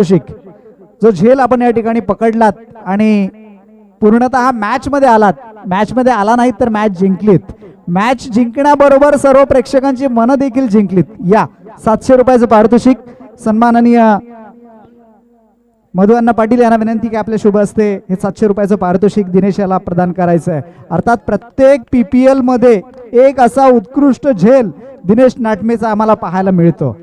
पारितोषिक जो झेल आपण या ठिकाणी पकडलात आणि पूर्णतः मॅच मध्ये आला नाहीत तर मॅच जिंकलीत. मॅच जिंकण्याबरोबर सर्व प्रेक्षकांची मनं देखील जिंकलीत. या 700 रुपयाचं पारितोषिक सन्माननीय मधु अण्णा पाटील यांना विनंती की आपल्या शुभ हस्ते हे 700 रुपयाचं पारितोषिक दिनेश याला प्रदान करायचं आहे. अर्थात प्रत्येक PPL मध्ये एक असा उत्कृष्ट झेल दिनेश नाटमेचा आम्हाला पाहायला मिळतो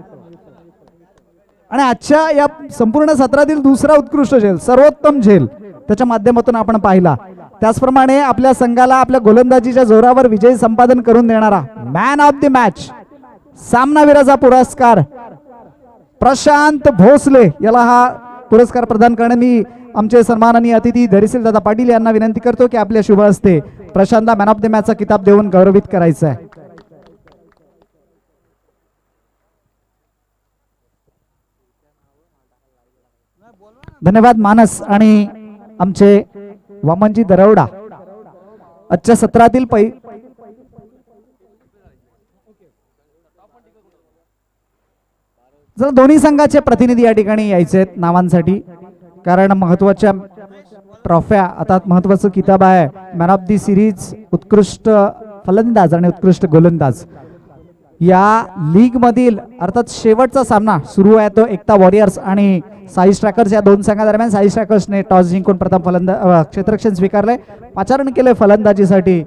आणि आजच्या या संपूर्ण सत्रातील दुसरा उत्कृष्ट झेल, सर्वोत्तम झेल त्याच्या माध्यमातून आपण पाहिला. त्याचप्रमाणे आपल्या संघाला आपल्या गोलंदाजीच्या जोरावर विजय संपादन करून देणारा मॅन ऑफ द मॅच सामनावीराचा पुरस्कार प्रशांत भोसले याला हा पुरस्कार प्रदान करणे मी आमचे सन्माननीय अतिथी धैर्यशील दादा पाटील यांना विनंती करतो की आपल्या शुभ हस्ते प्रशांतला मॅन ऑफ द मॅचचा किताब देऊन गौरवित करायचा आहे. धन्यवाद मानस आणि आमचे वामनजी दरवडा. आजच्या सत्रातील जर दोन्ही संघाचे प्रतिनिधी या ठिकाणी यायचे आहेत नावांसाठी, कारण महत्वाच्या ट्रॉफ्या आता महत्वाचं किताब आहे मॅन ऑफ दी सिरीज, उत्कृष्ट फलंदाज आणि उत्कृष्ट गोलंदाज. या लीग मधील अर्थात शेवटचा सामना सुरू आहे तो एकता वॉरियर्स आणि साई स्ट्रायकर्स या दोन संघादरम्यान साई स्ट्रायकर्सने टॉस जिंकून प्रथम क्षेत्ररक्षण स्वीकारले, पाचारण केले फलंदाजीसाठी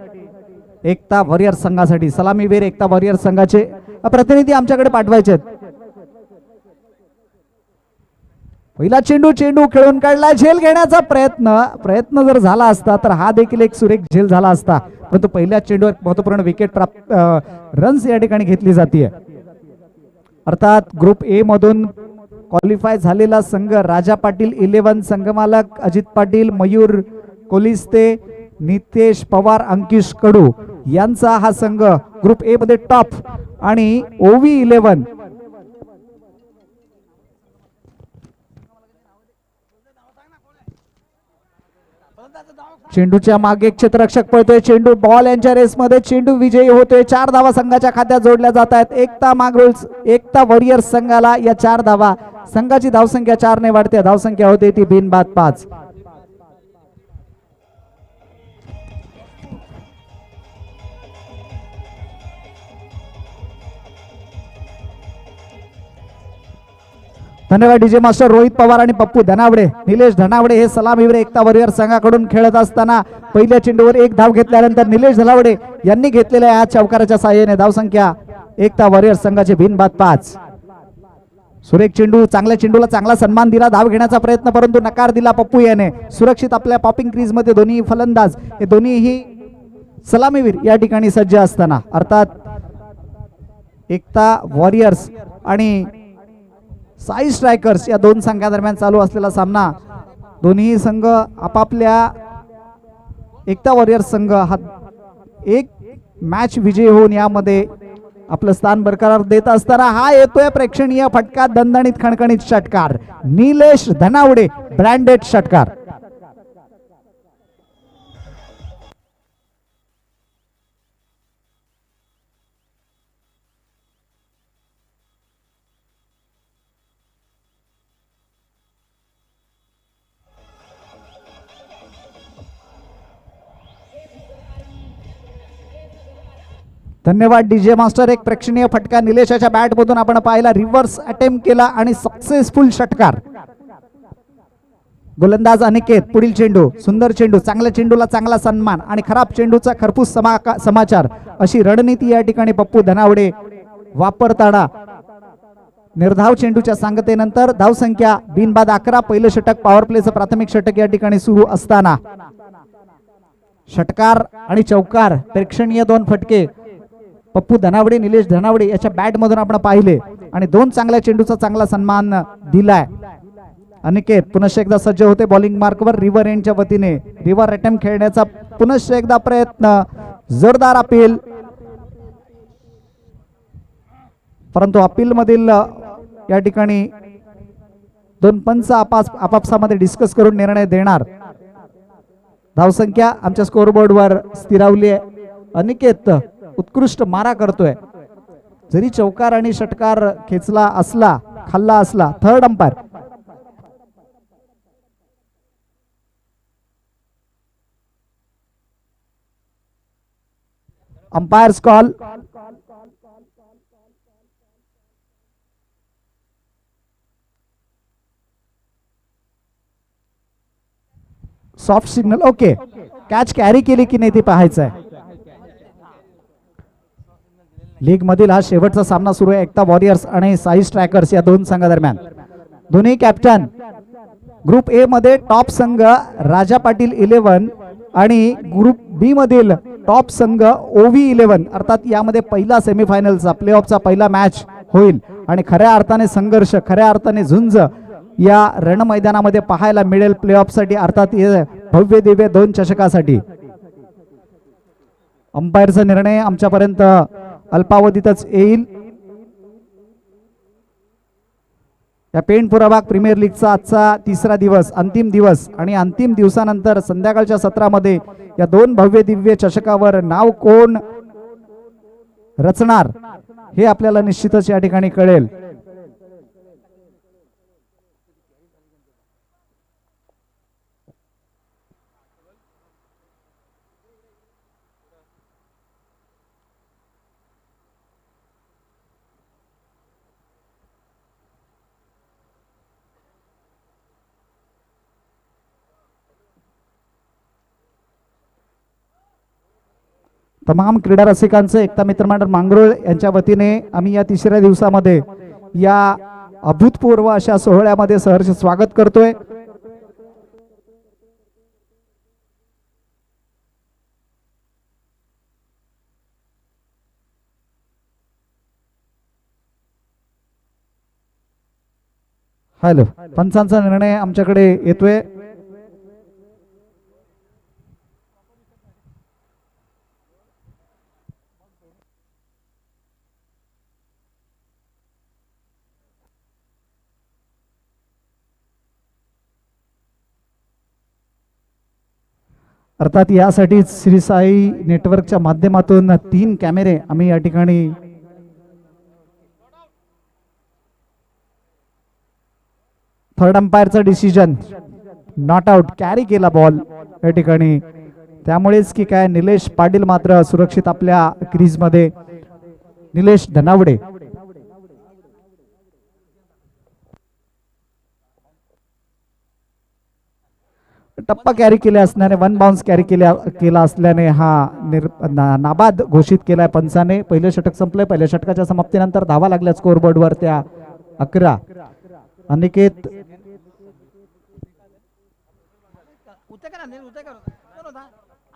एकता वॉरियर्स संघासाठी. सलामीवीर एकता वॉरियर्स संघाचे प्रतिनिधी आमच्याकडे पाठवायचे आहेत. पहिला चेंडू खेळून काढला, झेल घेण्याचा प्रयत्न जर झाला असता तर हा देखील एक सुरेख झेल झाला असता, परंतु पहिल्या चेंडूवर महत्वपूर्ण विकेट प्राप्त रन्स या ठिकाणी घेतली जाते. अर्थात ग्रुप ए मधून क्वालिफाय झालेला संघ राजा पाटील 11, संघमालक अजित पाटील, मयूर कोलिस्ते, नितेश पवार, अंकिश कडू यांचा हा संघ ग्रुप ए मध्ये टॉप आणि ओवी 11 चेंडूच्या मागे क्षेत्ररक्षक पळतोय, चेंडू बॉल यांच्या रेसमध्ये चेंडू विजयी होतोय. 4 धावा संघाच्या खात्यात जोडल्या जात आहेत. एकता वॉरियर्स संघाला या 4 धावा, संघाची धावसंख्या 4 ने वाढते, धावसंख्या होते ती बिनबाद 5. धन्यवाद डीजे मास्टर रोहित पवार आणि पप्पू धनावडे. निलेश धनावडे हे सलामीवीर एकता वॉरियर संघाकडून खेळत असताना पहिल्या चेंडूवर एक धाव घेतल्यानंतर निलेश धनावडे यांनी घेतलेल्या या चौकाराच्या साहाय्याने धावसंख्या एकता वॉरियर संघाचे बिनबाद 5. सुरेख चेंडू, चांगल्या चेंडूला चांगला सन्मान दिला, धाव घेण्याचा प्रयत्न परंतु नकार दिला पप्पू याने. सुरक्षित आपल्या पॉपिंग क्रीज मध्ये दोन्ही फलंदाज हे दोन्हीही सलामीवीर या ठिकाणी सज्ज असताना अर्थात एकता वॉरियर्स आणि साई स्ट्रायकर्स या दोन संघादरम्यान चालू असलेला सामना, दोन्ही संघ आपापल्या एकता वॉरियर्स संघ हा एक मॅच विजयी होऊन यामध्ये आपलं स्थान बरकरार देत असताना हा येतोय प्रेक्षणीय फटका, दणदणीत खणखणीत षटकार, निलेश धनावडे ब्रँडेड षटकार. धन्यवाद डीजे मास्टर. एक प्रेक्षणीय फटका निलेशाच्या बॅट मधून आपण पाहिला, रिव्हर्स अटेम्प्ट केला आणि सक्सेसफुल षटकार. गोलंदाज अनिकेत, पुढील चेंडू, सुंदर चेंडू, चांगल्या चेंडूला चांगला सन्मान आणि खराब चेंडूचा खरपूस समाचार अशी रणनीती या ठिकाणी पप्पू धनावडे वापरताना निर्धाव चेंडूच्या सांगतेनंतर धावसंख्या बिनबाद 11. पहिलं षटक पॉवर प्लेचं प्राथमिक षटक या ठिकाणी सुरू असताना षटकार आणि चौकार प्रेक्षणीय 2 फटके पप्पू धनावडे, निलेश धनावडे याच्या बॅट मधून आपण पाहिले आणि 2 चांगल्या चेंडूचा चांगला सन्मान दिलाय. अनिकेत पुनश्च एकदा सज्ज होते बॉलिंग मार्कवर. रिव्हर एंडच्या वतीने रिव्हर अटेम्प्ट खेळण्याचा पुनश्च एकदा प्रयत्न, जोरदार अपील, परंतु अपील मधील या ठिकाणी 2 पंच आपापसामध्ये डिस्कस करून निर्णय देणार. धावसंख्या आमच्या स्कोरबोर्डवर स्थिरावली आहे. अनिकेत उत्कृष्ट मारा करतोय, जरी चौकार आणि षटकार खेचला असला, खाल्ला असला. Third umpire umpires call. Soft signal. Okay, catch carry केली की नाही ते पाहायचं आहे. लीग मधील हा शेवटचा सामना सुरू आहे एकता वॉरियर्स आणि साई स्ट्रायकर्स या दोन संघादरम्यान. दोन्ही कॅप्टन. ग्रुप ए मध्ये टॉप संघ राजा पाटील 11 आणि ग्रुप बी मधील टॉप संघ ओव्ही 11. अर्थात यामध्ये पहिला सेमीफायनलचा प्ले ऑफचा पहिला मॅच होईल आणि खऱ्या अर्थाने संघर्ष, खऱ्या अर्थाने झुंज या रण मैदानामध्ये पाहायला मिळेल प्ले ऑफ साठी. अर्थात भव्य दिव्य 2 चषकासाठी. अंपायरचा निर्णय आमच्यापर्यंत अल्पावधीतच येईल. या पेंट पुराभाग प्रीमियर लीगचा आजचा तिसरा दिवस, अंतिम दिवस आणि अंतिम दिवसानंतर संध्याकाळच्या सत्रामध्ये या 2 भव्य दिव्य चषकावर नाव कोण रचणार हे आपल्याला निश्चितच या ठिकाणी कळेल. तमाम क्रीडा रसिकांचं एकता मित्रमंडळ मांगरोळ यांच्या वतीने आम्ही या तिसऱ्या दिवसामध्ये या अभूतपूर्व अशा सोहळ्यामध्ये सहर्ष स्वागत करतोय. हॅलो, पंचांचा निर्णय आमच्याकडे येतोय. अर्थात यासाठी श्री साई नेटवर्कच्या माध्यमातून 3 कॅमेरे आम्ही या ठिकाणी थर्ड अंपायरचा डिसिजन नॉट आउट, कॅरी केला बॉल या ठिकाणी. त्यामुळेच की काय निलेश पाटील मात्र सुरक्षित आपल्या क्रीज मध्ये. निलेश धनावडे टप्पा कॅरी केले असल्याने 1 बाउन्स कॅरी केला असल्याने हा नाबाद घोषित केलाय पंचाने. पहिलं षटक संपलंय. पहिल्या षटकाच्या समाप्तीनंतर धावा लागल्या स्कोअरबोर्ड वर त्या 11.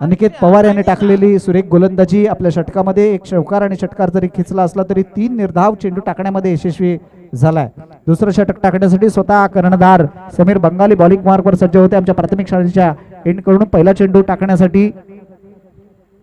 अनिकेत पवार यांनी टाकलेली सुरेख गोलंदाजी आपल्या षटकामध्ये. एक षटकार आणि षटकार जरी खिचला असला तरी 3 निर्धाव चेंडू टाकण्यामध्ये यशस्वी झालाय. दुसरं षटक टाकण्यासाठी स्वतः कर्णधार समीर बंगाली बॉलिंग मार्कवर सज्ज होते. आमच्या प्राथमिक शाळेच्या एंड कडून पहिला चेंडू टाकण्यासाठी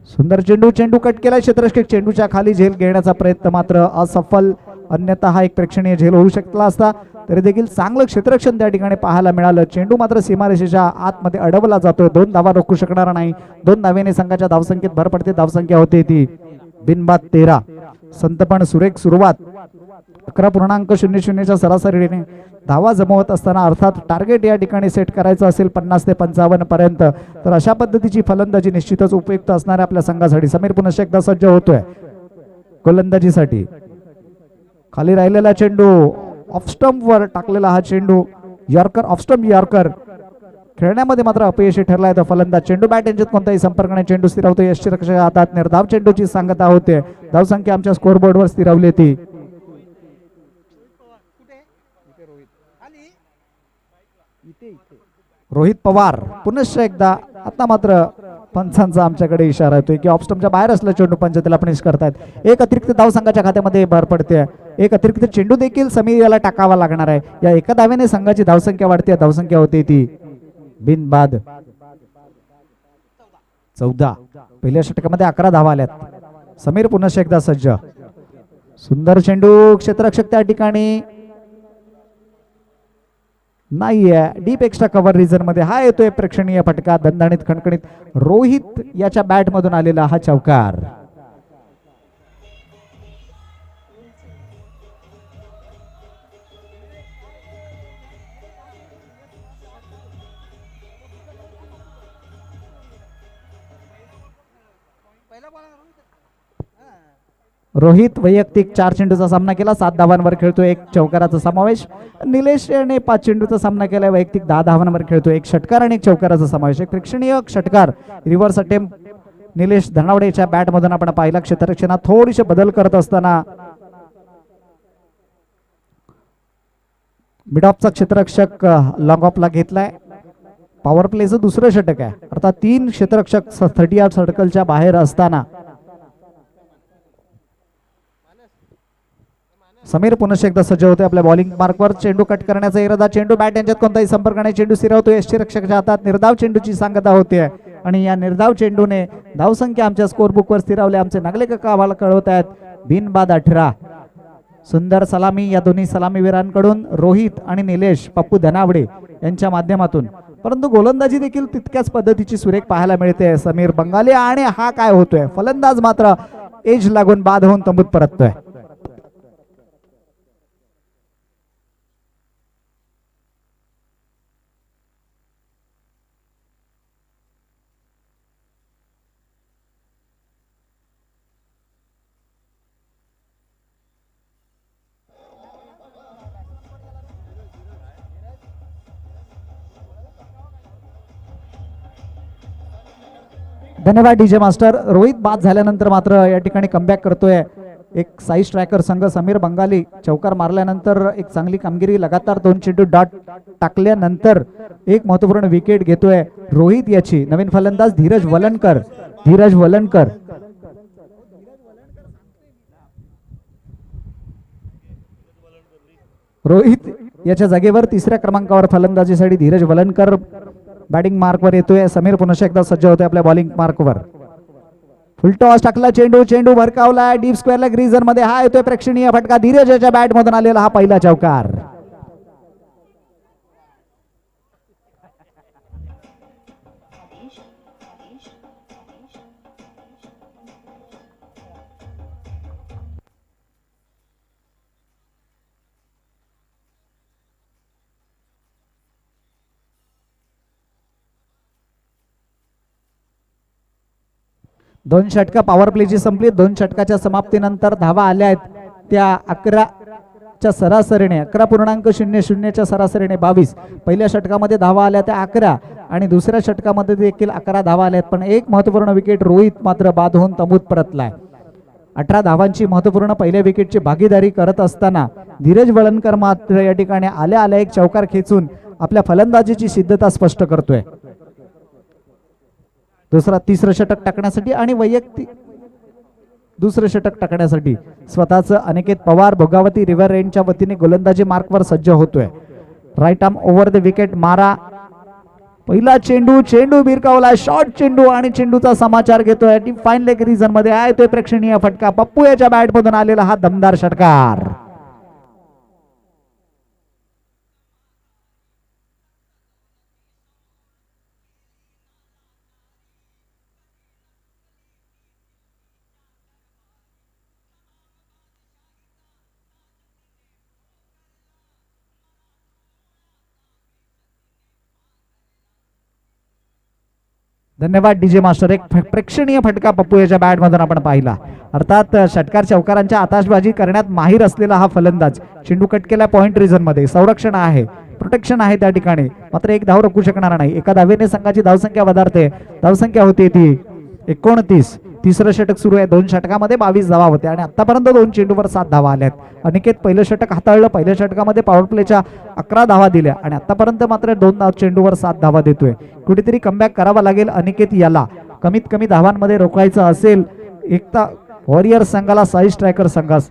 सुंदर चेंडू कट केला. क्षेत्ररक्षक चेंडूच्या खाली झेल घेण्याचा प्रयत्न मात्र असफल. अन्यथा हा एक प्रेक्षणीय झेल होऊ शकला असता. तरी देखील चांगलं क्षेत्ररक्षण त्या ठिकाणी पाहायला मिळालं. चेंडू मात्र सीमारेषेच्या आतमध्ये अडवला जातोय. 2 धावा रोखू शकणार नाही. 2 धावेने संघाच्या धावसंख्येत भर पडते. धावसंख्या होते ती बिनबाद 13. संतपण सुरेख सुरुवात. 11.00च्या सरासरीने धावा जमवत असताना अर्थात टार्गेट या ठिकाणी सेट करायचं असेल 50 ते 55 पर्यंत तर अशा पद्धतीची फलंदाजी निश्चितच उपयुक्त असणार आहे आपल्या संघासाठी. समीर पुन्हा एकदा सज्ज होतोय गोलंदाजीसाठी. खाली राहिलेला चेंडू ऑफ स्टंप वर टाकलेला हा चेंडू यॉर्कर, ऑफ स्टंप यॉर्कर खेळण्यामध्ये मात्र अपयशी ठरलाय तो फलंदाज. चेंडू बॅट यांच्यात कोणताही संपर्क नाही. चेंडू स्थिरावतो यष्टीरक्षकाच्या हातात. निर्धाव चेंडूची सांगता होते. धावसंख्या आमच्या स्कोअरबोर्ड वर स्थिरावली ती. रोहित पवार पुनश्च एकदा. आता मात्र पंचांचा आमच्याकडे इशारा येतोय की ऑफ स्टंपच्या बाहेर असलं चेंडू पंच त्याला पनिश करतायत. एक अतिरिक्त धाव संघाच्या खात्यामध्ये भर पडते. एक अतिरिक्त चेंडू देखील समीर याला टाकावा लागणार आहे. या एका धावेने संघाची धावसंख्या वाढते. धावसंख्या होते ती बिनबाद 14. पहिल्या षटकामध्ये 11 धावा आल्यात. समीर पुन्हा एकदा सज्ज. सुंदर चेंडू. क्षेत्ररक्षक त्या ठिकाणी नाहीये. डीप एक्स्ट्रा कव्हर रिजन मध्ये हा येतोय प्रेक्षणीय फटका. दणदणीत खणखणीत रोहित याच्या बॅट मधून आलेला हा चौकार. रोहित वैयक्तिक 4 चेंडूचा सामना केला, 7 धावांवर खेळतो, 1 चौकाराचा समावेश. निलेश याने 5 चेंडूचा सामना केला, वैयक्तिक 10 धावांवर खेळतो, 1 षटकार आणि 1 चौकाराचा समावेश. एक प्रेक्षणीय षटकार रिव्हर्स अटेम्प्ट निलेश धनावडेच्या बॅट मधून आपण पाहिला. क्षेत्ररक्षणात थोडीशी बदल करत असताना मिड ऑफचा क्षेत्ररक्षक लॉंग ऑफला घेतलाय. पॉवर प्लेचं दुसरं षटक आहे, अर्थात 3 क्षेत्ररक्षक 30 सर्कलच्या बाहेर असताना समीर पुन्हा एकदा सज्ज होते आपल्या बॉलिंग मार्कवर. चेंडू कट करण्याचा इरादा, चेंडू बॅट यांच्यात कोणताही संपर्क नाही, चेंडू स्थिरावतो. यष्टीरक्षकाच्या हातात निर्धाव चेंडूची सांगता होते आणि या निर्धाव चेंडूने धावसंख्या आमच्या स्कोर बुकवर स्थिरावली. आमचे नागले काका आम्हाला कळवत आहेत बिनबाद 18. सुंदर सलामी या दोन्ही सलामीवीरांकडून, रोहित आणि निलेश पप्पू धनावडे यांच्या माध्यमातून. परंतु गोलंदाजी देखील तितक्याच पद्धतीची सुरेख पाहायला मिळते समीर बंगाली. आणि हा काय होतोय, फलंदाज मात्र एज लागून बाद होऊन तंबूत परततोय. धन्यवाद डीजे मास्टर. रोहित बाद झाल्यानंतर मात्र या ठिकाणी कमबॅक करतोय एक साई स्ट्रायकर संघ. समीर बंगाली चौकार मारल्यानंतर एक चांगली कामगिरी, लगातार 2 चेंडू डॉट टाकल्यानंतर एक महत्वपूर्ण विकेट घेतोय रोहित याची. नवीन फलंदाज धीरज वलणकर. रोहित याच्या जागेवर 3ऱ्या क्रमांकावर फलंदाजीसाठी धीरज वलणकर बॅटिंग मार्कवर येतोय. समीर पुन्हा एकदा सज्ज होतोय आपल्या बॉलिंग मार्कवर. फुल टॉस टाकला, चेंडू भरकावला डीप स्क्वेअर लेग रिजन मध्ये. हा येतोय प्रेक्षणीय फटका, धीरजच्या बॅट मधून आलेला हा पहिला चौकार. दोन षटकं पॉवर प्लेची संपली. 2 षटकाच्या समाप्तीनंतर धावा आल्या आहेत त्या 11च्या सरासरीने, 11.00च्या सरासरीने 22. पहिल्या षटकामध्ये धावा आल्या त्या 11 आणि दुसऱ्या षटकामध्ये देखील 11 धावा आल्या आहेत. पण एक महत्वपूर्ण विकेट रोहित मात्र बाद होऊन तंबूत परतलाय. 18 धावांची महत्वपूर्ण पहिल्या विकेटची भागीदारी करत असताना धीरज वळणकर मात्र या ठिकाणी आल्या एक चौकार खेचून आपल्या फलंदाजीची सिद्धता स्पष्ट करतोय. तिसरं षटक टाकण्यासाठी आणि वैयक्तिक दुसरं षटक टाकण्यासाठी स्वतःच अनिकेत पवार भोगावती रिव्हर रेंजच्या वतीने गोलंदाजी मार्कवर सज्ज होतोय. Right arm over the wicket मारा. पहिला चेंडू भिरकावला, शॉर्ट चेंडू आणि चेंडूचा समाचार घेतोय फाईन लेग रिजन मध्ये. येतोय प्रेक्षणीय फटका, पप्पू याच्या बॅट मधून आलेला हा दमदार षटकार. धन्यवाद डीजे मास्टर. एक प्रेक्षणीय फटका पप्पू याच्या बॅट मधून आपण पाहिला. अर्थात षटकार चौकारांच्या आताशबाजी करण्यात माहीर असलेला हा फलंदाज. चेंडू कट केला पॉइंट रिझन मध्ये, संरक्षण आहे, प्रोटेक्शन आहे त्या ठिकाणी, मात्र एक धाव रोखू शकणार नाही. एका धावेने संघाची धावसंख्या वधारते. धावसंख्या होती ती 29. तिसरं षटक सुरू आहे. 2 षटकामध्ये 22 धावा होत्या आणि आतापर्यंत 2 चेंडूवर 7 धावा आल्यात. अनिकेत पहिलं षटक हाताळलं. पहिल्या षटकामध्ये पॉवर प्लेच्या 11 धावा दिल्या आणि आतापर्यंत मात्र 2 चेंडूवर 7 धावा देतोय. कुठेतरी कमबॅक करावा लागेल अनिकेत याला. कमीत कमी धावांमध्ये रोखायचं असेल एकता वॉरियर संघाला साई स्ट्रायकर संघास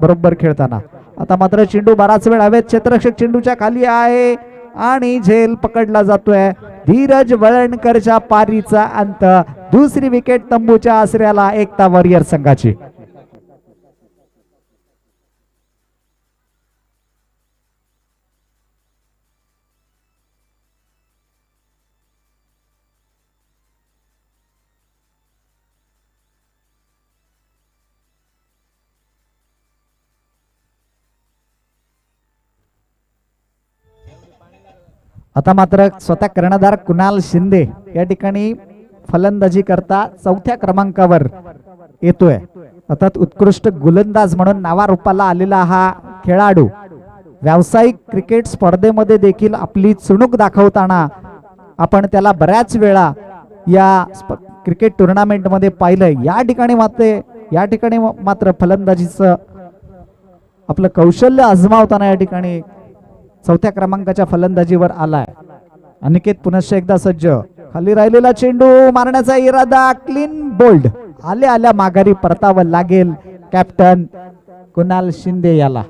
बरोबर खेळताना. आता मात्र चेंडू बराच वेळ हवेत, क्षेत्ररक्षक चेंडूच्या खाली आहे आणि झेल पकडला जातोय. धीरज वळणकरच्या पारीचा अंत. दुसरी विकेट तंबूच्या आसऱ्याला एकता वॉरियर संघाची. आता मात्र स्वतः कर्णधार कुणाल शिंदे या ठिकाणी फलंदाजी करता चौथ्या क्रमांकावर येतोय. अर्थात उत्कृष्ट गोलंदाज म्हणून नावारूपाला आलेला हा खेळाडू व्यावसायिक क्रिकेट स्पर्धेमध्ये देखील आपली चुणूक दाखवताना आपण त्याला बऱ्याच वेळा या क्रिकेट टुर्नामेंटमध्ये पाहिलंय. या ठिकाणी मात्र फलंदाजीचं आपलं कौशल्य आजमावताना या ठिकाणी चौथ्या क्रमांकाच्या फलंदाजीवर आलाय. अनिकेत पुनश्च एकदा सज्ज. खाली राहिलेला चेंडू मारण्याचा इरादा. Clean bowled. आल्या माघारी परतावं लागेल कॅप्टन कुणाल शिंदे याला.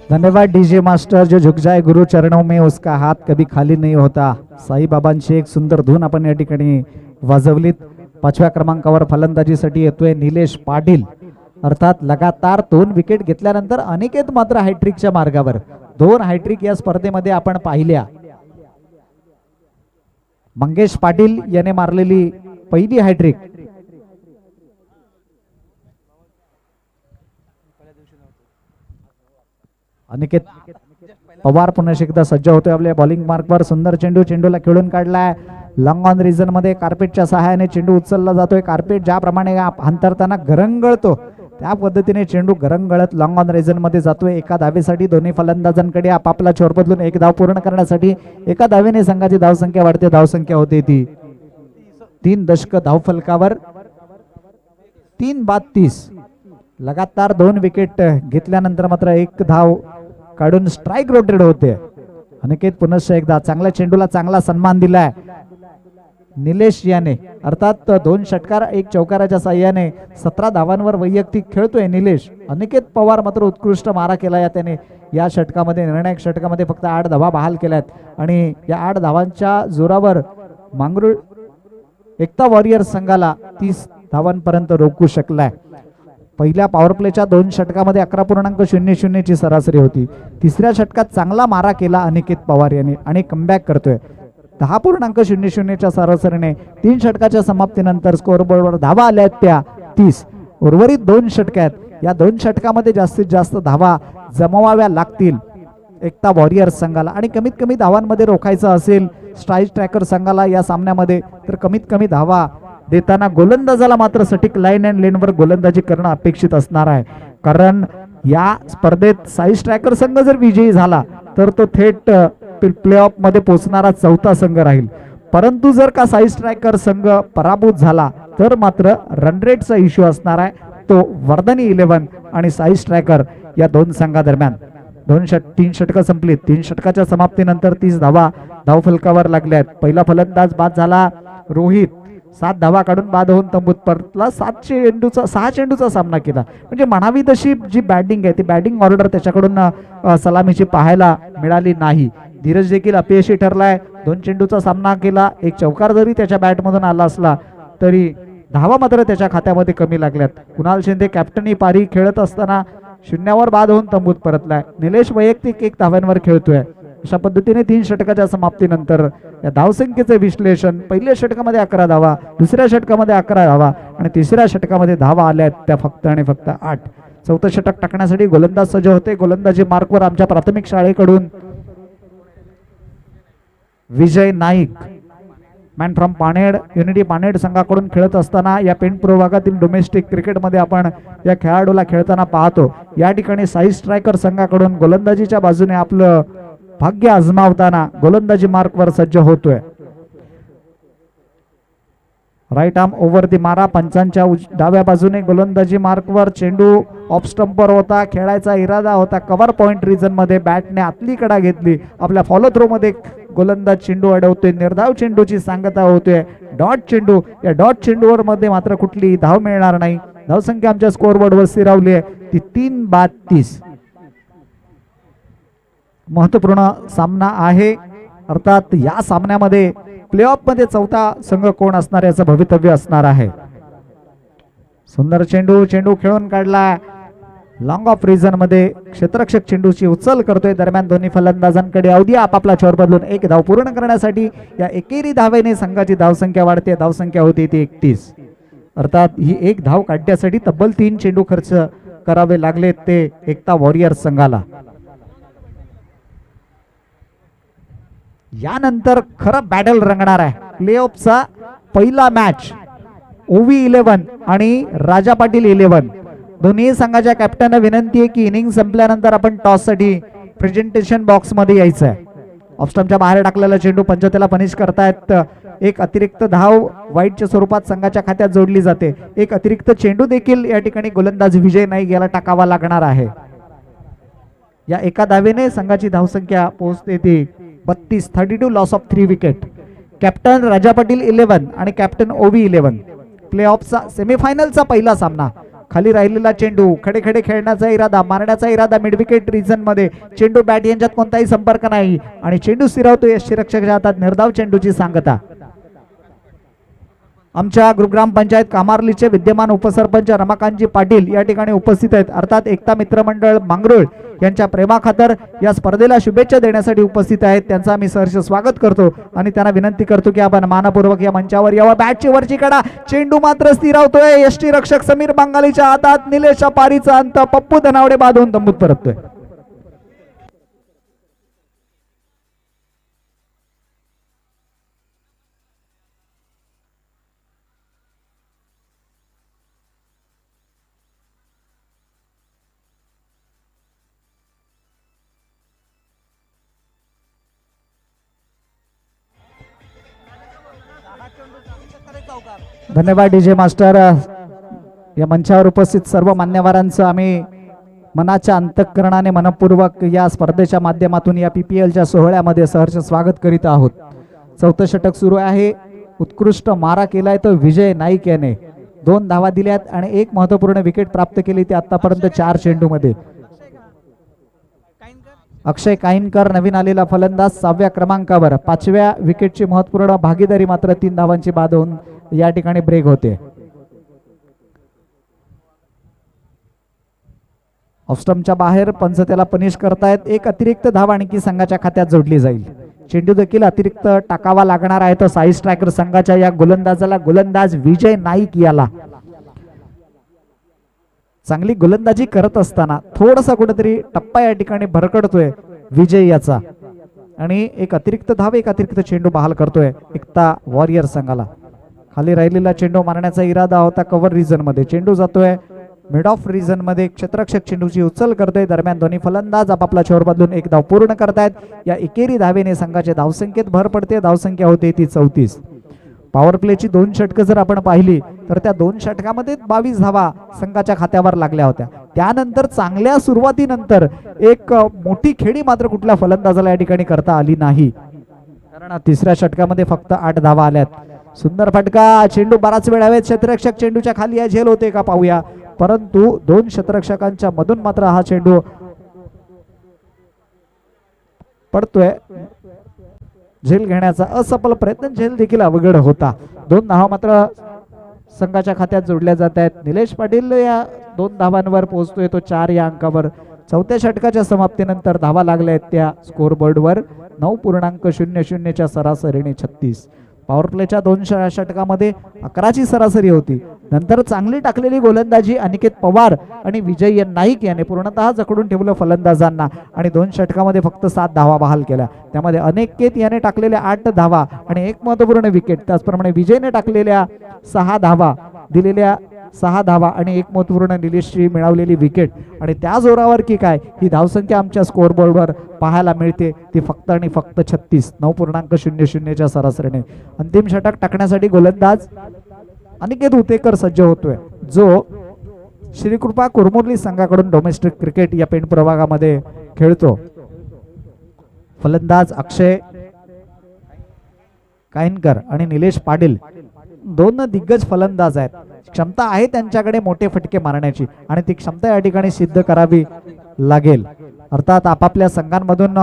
धन्यवाद डीजे मास्टर. जो झुक जाए गुरु चरणों में उसका हाथ कभी खाली नहीं होता. साई बाबांची एक सुंदर धून आपण या ठिकाणी वाजवलीत. 5व्या क्रमांकावर फलंदाजीसाठी येतोय निलेश पाटील. अर्थात लगातार 2 विकेट घेतल्यानंतर अनिकेत मात्र हॅट्रिकच्या मार्गावर. 2 हॅट्रिक या स्पर्धेमध्ये आपण पाहिल्या. मंगेश पाटील याने मारलेली पहिली हॅट्रिक. अनिकेत पवार पुन्हा एकदा सज्ज होतोय आपल्या बॉलिंग मार्कवर. सुंदर चेंडूला खेळून काढलाय. लॉंग ऑन रिजन मध्ये कार्पेटच्या सहाय्याने चेंडू उचलला जातोय. कार्पेट ज्याप्रमाणे अंतरताना गरंगळतो त्या पद्धतीने चेंडू गरंगळत लॉंग ऑन रिजन मध्ये जातोय. एका धावेसाठी दोन्ही फलंदाजांकडे आपापला छोर बदलून एक धाव पूर्ण करण्यासाठी एका धावेने संघाची धावसंख्या वाढते. धावसंख्या होते ती 3 दशक धावफलकावर. 3 बाद 30. लगातार 2 विकेट घेतल्यानंतर मात्र एक धाव काढून स्ट्राइक रोटेट होते. अनिकेत पुनश्च एकदा चांगल्या चेंडूला चांगला सन्मान दिलाय निलेश याने. अर्थात 2 षटकार 1 चौकाराच्या साह्याने 17 धावांवर वैयक्तिक खेळतोय निलेश. अनिकेत पवार मात्र उत्कृष्ट मारा केला या त्याने. या षटकामध्ये निर्णायक षटकामध्ये फक्त 8 धावा बहाल केल्यात आणि या 8 धावांच्या जोरावर मांगरूळ एकता वॉरियर्स संघाला 30 धावांपर्यंत रोखू शकलाय. पहिल्या पॉवर प्लेच्या 2 षटकामध्ये 11.00 ची सरासरी होती. तिसऱ्या षटकात चांगला मारा केला अनिकेत पवार यांनी आणि कमबॅक करतोय. 10.00 च्या सरासरीने 3 षटकाच्या समाप्तीनंतर स्कोअरबोर्डवर धावा आल्या आहेत त्या 30. उर्वरित 2 षटक आहेत. या 2 षटकामध्ये जास्तीत जास्त धावा जमवाव्या लागतील एकता वॉरियर्स संघाला आणि कमीत कमी धावांमध्ये रोखायचं असेल स्ट्राईक ट्रॅकर संघाला या सामन्यामध्ये तर कमीत कमी धावा देताना गोलंदाजाला मात्र सटीक लाईन अँड लेनवर गोलंदाजी करणं अपेक्षित असणार आहे. कारण या स्पर्धेत साई स्ट्रायकर संघ जर विजयी झाला तर तो थेट प्ले ऑफ मध्ये पोहोचणारा 4था संघ राहील. परंतु जर का साई स्ट्रायकर संघ पराभूत झाला तर मात्र रन रेटचा इश्यू असणार आहे. तो वर्धनी 11 आणि साई स्ट्रायकर या 2 संघादरम्यान. 3 षटकं संपलीत. 3 षटकाच्या समाप्तीनंतर 30 धावा धावफलकावर लागल्यात. पहिला फलंदाज बाद झाला रोहित. 7 धावा काढून बाद होऊन तंबूत परतला. 6 चेंडूचा सामना केला. म्हणजे म्हणावी तशी जी बॅटिंग आहे ती बॅटिंग ऑर्डर त्याच्याकडून सलामीची पाहायला मिळाली नाही. धीरज देखील अपयशी ठरलाय. 2 चेंडूचा सामना केला. 1 चौकार जरी त्याच्या बॅटमधून आला असला तरी धावा मात्र त्याच्या खात्यामध्ये कमी लागल्यात. कुणाल शिंदे कॅप्टनी पारी खेळत असताना 0वर बाद होऊन तंबूत परतलाय. निलेश वैयक्तिक 1 धाव्यांवर खेळतोय. अशा पद्धतीने 3 षटकाच्या समाप्तीनंतर या धावसंख्येचे विश्लेषण. पहिल्या षटकामध्ये 11 धावा, दुसऱ्या षटकामध्ये 11 धावा आणि तिसऱ्या षटकामध्ये धावा आल्या त्या फक्त आणि फक्त 8. 4थं षटक टाकण्यासाठी गोलंदाज सज्ज होते. गोलंदाजी मार्कवर आमच्या प्राथमिक शाळेकडून विजय नाईक मॅन फ्रॉम पानेड युनिटी पानेड संघाकडून खेळत असताना या पेंटपुरो भागातील डोमेस्टिक क्रिकेटमध्ये आपण या खेळाडूला खेळताना पाहतो. या ठिकाणी साई स्ट्रायकर संघाकडून गोलंदाजीच्या बाजूने आपलं भाग्य आजमावताना गोलंदाजी मार्कवर सज्ज होतोय. राईट आर्म ओव्हर दी मारा. पंचांच्या डाव्या बाजूने गोलंदाजी मार्कवर चेंडू ऑफ स्टंपवर होता. खेळायचा इरादा होता. कव्हर पॉइंट रिजन मध्ये बॅटने आतली कडा घेतली. आपल्या फॉलो थ्रो मध्ये गोलंदाज चेंडू अडवतोय. निर्धाव चेंडूची सांगता होतोय. डॉट चेंडू. या डॉट चेंडूवर मध्ये मात्र कुठली धाव मिळणार नाही. धावसंख्या आमच्या स्कोअरबोर्डवर स्थिरावली आहे ती 3 बाद 30. महत्वपूर्ण सामना आहे. अर्थात या सामन्यामध्ये प्ले ऑफ मध्ये 4था संघ कोण असणार याचं भवितव्य असणार आहे. सुंदर चेंडू खेळून काढला. लॉंग ऑफ रिझन मध्ये क्षेत्ररक्षक चेंडूची उचल करतोय. दरम्यान दोन्ही फलंदाजांकडे अवधी आपापला छोर बदलून एक धाव पूर्ण करण्यासाठी या एकेरी धावेने संघाची धावसंख्या वाढते. धावसंख्या होती ती 31. अर्थात ही एक धाव काढण्यासाठी तब्बल 3 चेंडू खर्च करावे लागले ते एकता वॉरियर्स संघाला. यानंतर खरं बॅटल रंगणार आहे. प्लेऑफचा पहिला मॅच ओवी 11 आणि राजा पाटील 11. दोन्ही संघाच्या कॅप्टनना विनंती आहे की इनिंग संपल्यानंतर आपण टॉस साठी प्रेझेंटेशन बॉक्स मध्ये यायचं आहे. ऑफस्टंपच्या बाहेर टाकलेला चेंडू पंचतेला पनिश करतायत. एक अतिरिक्त धाव वाईटच्या स्वरूपात संघाच्या खात्यात जोडली जाते. एक अतिरिक्त चेंडू देखील या ठिकाणी गोलंदाज विजय नाईक याला टाकावा लागणार आहे. या एका धावेने संघाची धावसंख्या पोहोचते ती 32. 32 लॉस ऑफ 3 विकेट. कॅप्टन राजा पाटील 11 आणि कॅप्टन ओवी 11. प्लेऑफचा सेमीफायनलचा पहिला सामना. खाली राहिलेला चेंडू खडे खडे खेळण्याचा इरादा, मारण्याचा इरादा मिड विकेट रिजन मध्ये. चेंडू बॅट यांच्यात कोणताही संपर्क नाही आणि चेंडू स्थिरावतो. यष्टीरक्षकाच्या हातात निर्धाव चेंडूची सांगता. आमच्या गुरुग्राम पंचायत कामार्लीचे विद्यमान उपसरपंच रमाकांतजी पाटील या ठिकाणी उपस्थित आहेत. अर्थात एकता मित्रमंडळ मांगरुळ यांच्या प्रेमाखातर या स्पर्धेला शुभेच्छा देण्यासाठी उपस्थित आहेत. त्यांचा मी सहर्ष स्वागत करतो आणि त्यांना विनंती करतो की आपण मानपूर्वक या मंचावर यावं. बॅटची वरची कडा, चेंडू मात्र स्थिरावतोय. यष्टीरक्षक समीर बंगालीच्या हातात. निलेश पारीचा अंत. पप्पू धनावडे बांधून तंबूत परततोय. धन्यवाद डीजे मास्टर. या मंचावर उपस्थित सर्व मान्यवरांचं आम्ही मनाच्या अंतःकरणाने मनपूर्वक या स्पर्धेच्या माध्यमातून या PPLच्या सोहळ्यामध्ये सहर्ष स्वागत करीत आहोत. चौथं षटक सुरू आहे. उत्कृष्ट मारा केलाय तो विजय नाईक याने. 2 धावा दिल्यात आणि एक महत्वपूर्ण विकेट प्राप्त केली ते आतापर्यंत 4 चेंडूमध्ये. अक्षय काईनकर नवीन आलेला फलंदाज 6व्या क्रमांकावर. 5व्या विकेटची महत्वपूर्ण भागीदारी मात्र 3 धावांची बाद होऊन या ठिकाणी ब्रेक होते. ऑफस्टंपच्या बाहेर पंच त्याला पनिश करतायत. एक अतिरिक्त धाव आणखी संघाच्या खात्यात जोडली जाईल. चेंडू देखील अतिरिक्त टाकावा लागणार आहे तो साई स्ट्रायकर संघाच्या या गोलंदाजाला. गोलंदाज विजय नाईक याला. चांगली गोलंदाजी करत असताना थोडासा कुठेतरी टप्पा या ठिकाणी भरकडतोय विजय याचा आणि एक अतिरिक्त धाव एक अतिरिक्त चेंडू बहाल करतोय एकता वॉरियर संघाला. खाली राहिलेला चेंडू मारण्याचा इरादा होता कव्हर रिजन मध्ये. चेंडू जातोय मिड ऑफ रिजन मध्ये. क्षेत्ररक्षक चेंडूची उचल करतोय. दरम्यान दोन्ही फलंदाज आपापला छोर बदलून एक धाव पूर्ण करतायत. या एकेरी धावेने संघाच्या धावसंख्येत भर पडते. धावसंख्या होते ती 34. पॉवर प्लेची 2 षटकं जर आपण पाहिली तर त्या 2 षटकामध्ये 22 धावा संघाच्या खात्यावर लागल्या होत्या. त्यानंतर चांगल्या सुरुवातीनंतर एक मोठी खेळी मात्र कुठल्या फलंदाजाला या ठिकाणी करता आली नाही. कारण 3ऱ्या षटकामध्ये फक्त 8 धावा आल्यात. सुंदर फटका. चेंडू बराच वेळ हवेत. क्षेत्ररक्षक चेंडूच्या खाली या झेल होते का पाहूया. परंतु 2 क्षेत्ररक्षकांच्या मधून मात्र हा चेंडू पडतोय. झेल घेण्याचा असफल प्रयत्न. झेल देखील अवघड होता. 2 धावा मात्र संघाच्या खात्यात जोडल्या जात आहेत. निलेश पाटील या 2 धावांवर पोहोचतोय तो 4 या अंकावर. 4थ्या षटकाच्या समाप्तीनंतर धावा लागल्या आहेत त्या स्कोरबोर्डवर 9.00 च्या सरासरीने 36. पॉवर प्लेच्या 2 षटकामध्ये 11ची सरासरी होती. नंतर चांगली टाकलेली गोलंदाजी अनिकेत पवार आणि विजय नाईक याने पूर्णतः जकडून ठेवलं फलंदाजांना आणि 2 षटकामध्ये फक्त 7 धावा बहाल केल्या. त्यामध्ये अनिकेत याने टाकलेल्या 8 धावा आणि एक महत्वपूर्ण विकेट. त्याचप्रमाणे विजयने टाकलेल्या 6 धावा, दिलेल्या 6 धावा आणि एक महत्वपूर्ण निलेशची मिळवलेली विकेट आणि त्या जोरावर की काय ही धावसंख्या आमच्या स्कोरबोर्डवर पाहायला मिळते ती फक्त आणि फक्त 36. 9.00 च्या सरासरीने. अंतिम षटक टाकण्यासाठी गोलंदाज अनिकेत उतेकर सज्ज होतोय जो श्रीकृपा कुरमुरली संघाकडून डोमेस्टिक क्रिकेट या पेण प्रभागामध्ये खेळतो. फलंदाज अक्षय काईनकर आणि निलेश पाटील 2 दिग्गज फलंदाज आहेत. क्षमता आहे त्यांच्याकडे मोठे फटके मारण्याची आणि ती क्षमता या ठिकाणी सिद्ध करावी लागेल. अर्थात आपापल्या संघांमधून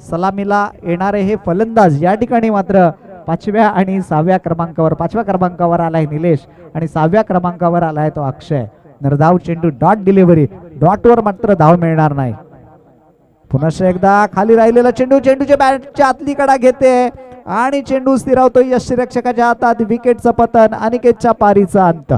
सलामीला येणारे हे फलंदाज या ठिकाणी मात्र 5व्या आणि 6व्या क्रमांकावर. 5व्या क्रमांकावर आलाय निलेश आणि 6व्या क्रमांकावर आलाय तो अक्षय. निर्धाव चेंडू डॉट डिलिव्हरी डॉटवर मात्र धाव मिळणार नाही. पुन्हा एकदा खाली राहिलेला चेंडू, चेंडूच्या बॅटच्या आतली कडा घेते आणि चेंडू स्थिरावतो यष्टीरक्षकाच्या हातात. विकेटचं पतन, अनिकेतच्या पारीचा अंत.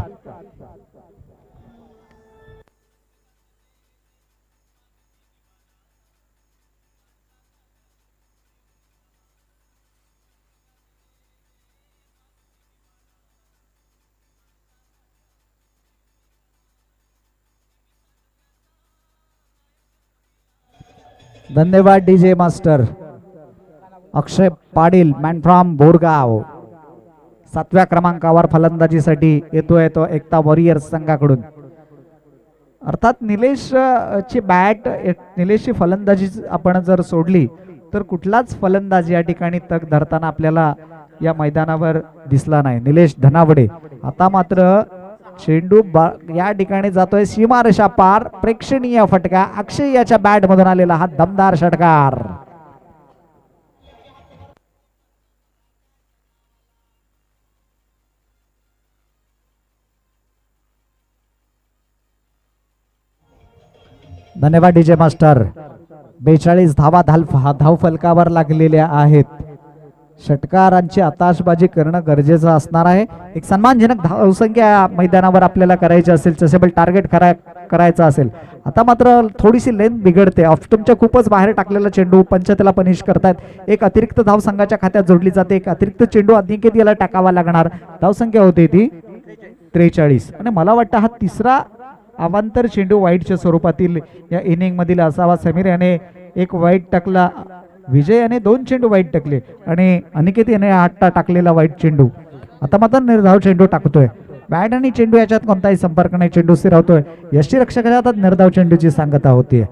धन्यवाद DJ master. Akshay Patil man from Borgaon 7व्या क्रमांकावर फलंदाजीसाठी येतोय तो एकता वॉरियर्स संघाकडून. अर्थात निलेश ची बॅट, निलेशची फलंदाजी आपण जर सोडली तर कुठलाच फलंदाज या ठिकाणी तग धरताना आपल्याला या मैदानावर दिसला नाही. निलेश धनावडे. आता मात्र चेंडू या ठिकाणी जातोय सीमारेषा पार. प्रेक्षणीय फटका. अक्षय याच्या बॅट मधून आलेला हा दमदार षटकार. धन्यवाद डीजे मास्टर. 42 धावा धाव फलकावर लागलेल्या आहेत. षटकारांची आताशबाजी करणं गरजेचं असणार आहे. एक सन्मानजनक धावसंख्या मैदानावर आपल्याला करायची असेल, चेसेबल टार्गेट करायचं असेल. आता मात्र थोडीशी लेंथ बिघडते. ऑफस्टमच्या खूपच बाहेर टाकलेला चेंडू पंच त्याला पनिश करतायत. एक अतिरिक्त धाव संघाच्या खात्यात जोडली जाते. एक अतिरिक्त चेंडू अनिकेत याला टाकावा लागणार. धावसंख्या होते ती 43 आणि मला वाटतं हा तिसरा अवांतर चेंडू वाईटच्या स्वरूपातील या इनिंग मधील असावा. समीर याने एक वाईट टाकला, विजय याने 2 चेंडू वाईट टाकले आणि अनिकेत याने 8 टाकलेला वाईट चेंडू. आता मात्र निर्धाव चेंडू टाकतोय. बॅट आणि चेंडू याच्यात कोणताही संपर्क नाही. चेंडू स्थिरावतोय. यष्टीरक्षकाच्या हातात निर्धाव चेंडूची सांगता होतीये.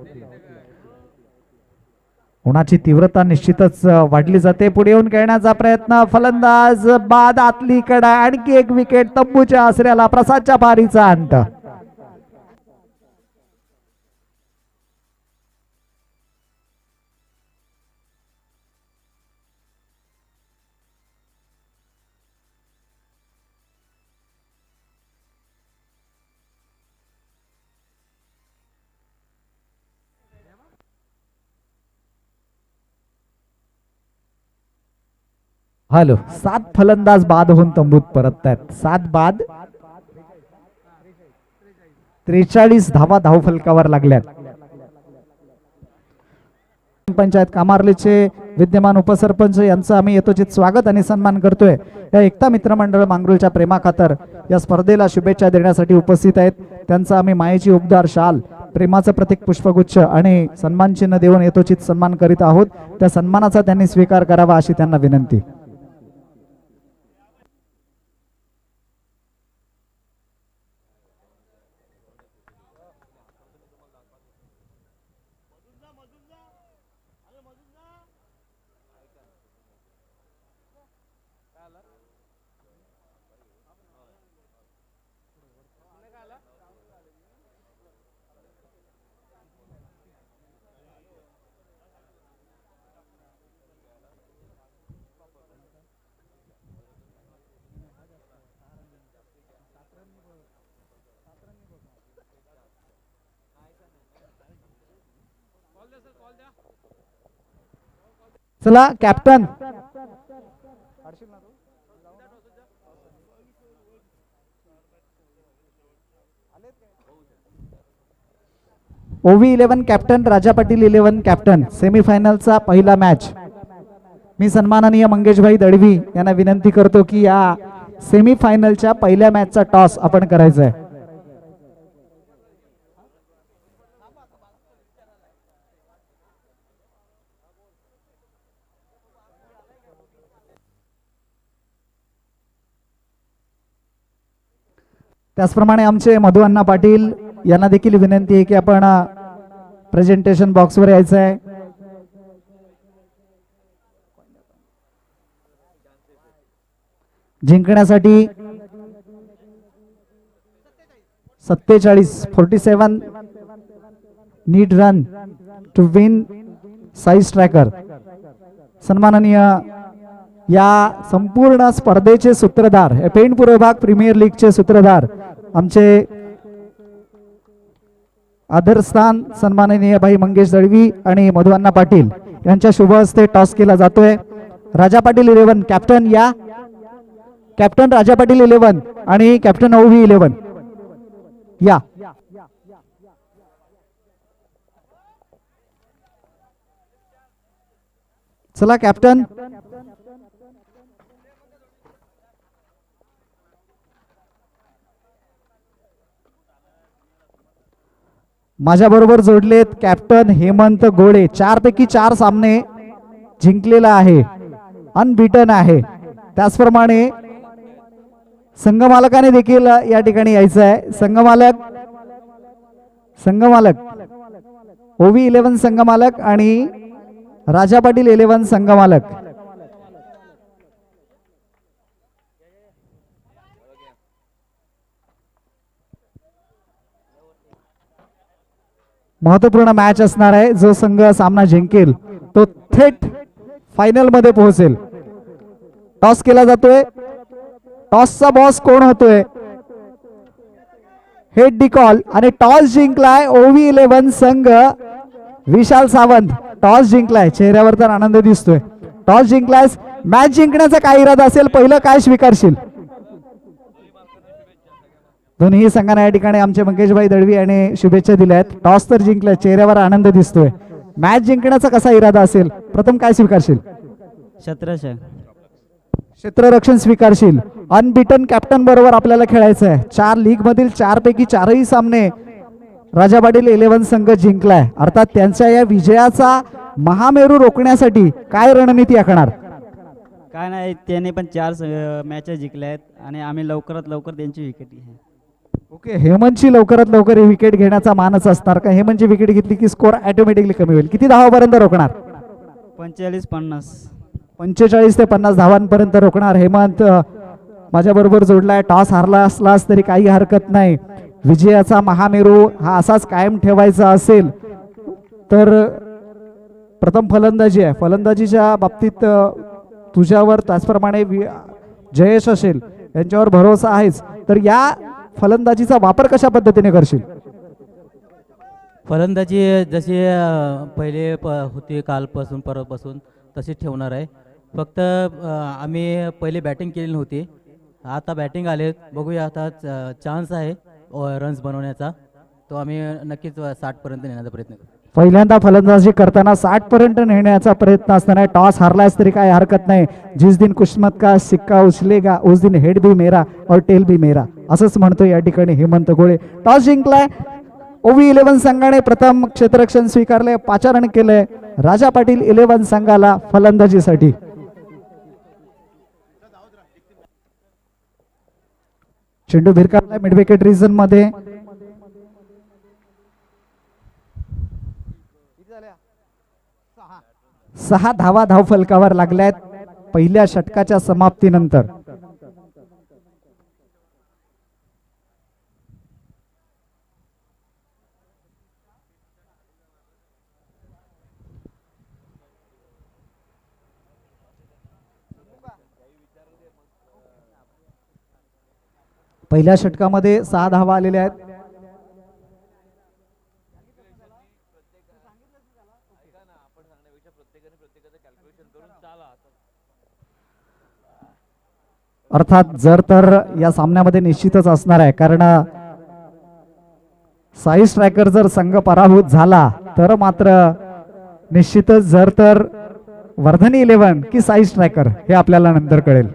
उन्हाची तीव्रता निश्चितच वाढली जाते. पुढे येऊन खेळण्याचा प्रयत्न. फलंदाज बाद, आतली कडा, आणखी एक विकेट. तंबूच्या आसऱ्याला प्रसादच्या पारीचा अंत. हॅलो, 7 फलंदाज बाद होऊन तंबूत परततायत. 7 बाद, 43 धावा धाव फलकावर लागल्यात. पंचायत कामार्लीचे विद्यमान उपसरपंच यांचं आम्ही यथोचित स्वागत आणि सन्मान करतोय. या एकता मित्रमंडळ मांगरूळच्या प्रेमा खातर या स्पर्धेला शुभेच्छा देण्यासाठी उपस्थित आहेत. त्यांचा आम्ही मायेची उबदार शाल, प्रेमाचं प्रतीक पुष्पगुच्छ आणि सन्मान चिन्ह देऊन यथोचित सन्मान करीत आहोत. त्या सन्मानाचा त्यांनी स्वीकार करावा अशी त्यांना विनंती. चला कॅप्टन, ओव्ही 11 कॅप्टन, राजा पाटील 11 कॅप्टन. सेमीफायनलचा पहिला मॅच. मी सन्माननीय मंगेशभाई दळवी यांना विनंती करतो की या सेमीफायनलच्या पहिल्या मॅचचा टॉस आपण करायचा आहे. त्याचप्रमाणे आमचे मधु अण्णा पाटील यांना देखील विनंती आहे की आपण प्रेझेंटेशन बॉक्सवर यायचं आहे. जिंकण्यासाठी 47 नीड रन टू विन साईज ट्रॅकर. सन्माननीय या संपूर्ण स्पर्धेचे सूत्रधार, पेन पूर्व भाग प्रीमियर लीगचे सूत्रधार आमचे आदरस्थान सन्माननीय भाई मंगेश दळवी आणि मधुअण्णा पाटील यांच्या शुभ हस्ते टॉस केला जातोय. राजा पाटील 11 कॅप्टन या, कॅप्टन राजा पाटील 11 आणि कॅप्टन ओवी 11 या. चला कॅप्टन. माझ्या बरोबर जोडलेत कॅप्टन हेमंत गोळे. 4 पैकी 4 सामने जिंकलेला आहे, अनबीटन आहे. त्याचप्रमाणे संघमालकाने देखील या ठिकाणी यायचं आहे. संघमालक ओवी 11 संघमालक आणि राजा पाटील 11 संघमालक. महत्वपूर्ण मॅच असणार आहे. जो संघ सामना जिंकेल तो थेट फायनल मध्ये पोहोचेल. टॉस केला जातोय. टॉसचा बॉस कोण होतोय? हेड डिकॉल आणि टॉस जिंकलाय ओवी 11 संघ. विशाल सावंत टॉस जिंकलाय. चेहऱ्यावर तर आनंद दिसतोय. टॉस जिंकलायस. मॅच जिंकण्याचा काय इरादा असेल, पहिलं काय स्वीकारशील? दोन्ही संघांना या ठिकाणी आमचे मंगेशभाई दळवी यांनी शुभेच्छा दिल्या आहेत. टॉस तर जिंकलाय, चेहऱ्यावर आनंद दिसतोय. मॅच जिंकण्याचा कसा इरादा असेल, प्रथम काय स्वीकारशील? क्षेत्ररक्षण स्वीकारशील. अनबिटन कॅप्टन बरोबर आपल्याला खेळायचं आहे. 4 लीग मधील 4 पैकी 4ही सामने राजा पाटील 11 संघ जिंकलाय. अर्थात त्यांच्या या विजयाचा महामेरू रोखण्यासाठी काय रणनीती आखणार? काय नाही, त्याने पण 4 मॅचेस जिंकल्या आहेत आणि आम्ही लवकरात लवकर त्यांची विकेट घ्या. ओके, हेमंतची लवकरात लवकर विकेट घेण्याचा मानच असणार का? हेमंतची विकेट घेतली की स्कोर ऑटोमॅटिकली कमी होईल. किती धावापर्यंत रोखणार? 45-50. 45 ते 50 धावांपर्यंत रोखणार हेमंत माझ्या बरोबर जोडलाय. टॉस हारला असलास तरी काही हरकत नाही. विजयाचा महामेरू हा असाच कायम ठेवायचा असेल तर प्रथम फलंदाजी आहे. फलंदाजीच्या बाबतीत तुझ्यावर त्याचप्रमाणे जयेश असेल यांच्यावर भरोसा आहेच. तर या फलंदाजीचा वापर कशा पद्धतीने करशील? फलंदाजी जशी पहिले होती कालपासून परवापासून तशीच ठेवणार आहे. फक्त आम्ही पहिले बॅटिंग केली नव्हती, आता बॅटिंग आले. बघूया, आता चान्स आहे रन्स बनवण्याचा, तो आम्ही नक्कीच 60 पर्यंत नेण्याचा प्रयत्न करू. पहिल्यांदा फलंदाजी करताना 60 पर्यंत नेण्याचा प्रयत्न असणार आहे. टॉस हारलास तरी काय हरकत नाही. जिस दिन किस्मत का सिक्का उचलेगा उस दिन हेड भी मेरा और टेल भी मेरा, असंच म्हणतो या ठिकाणी हेमंत गोळे. टॉस जिंकलाय. ओवी 11 संघाने प्रथम क्षेत्ररक्षण स्वीकारले, 5 रन केले. राजा पाटील 11 संघाला फलंदाजीसाठी. चेंडू भिरकावलाय मिड विकेट रिजन मध्ये. सहा धावा धावफलकावर लागल्यात पहिल्या षटकाच्या समाप्तीनंतर. पहिल्या षटकामध्ये 6 धावा आलेल्या आहेत. अर्थात जर तर या सामन्यामध्ये निश्चितच असणार आहे, कारण साई स्ट्रायकर जर संघ पराभूत झाला तर मात्र निश्चितच जर तर वर्धनी 11 की साई स्ट्रायकर हे आपल्याला नंतर कळेल.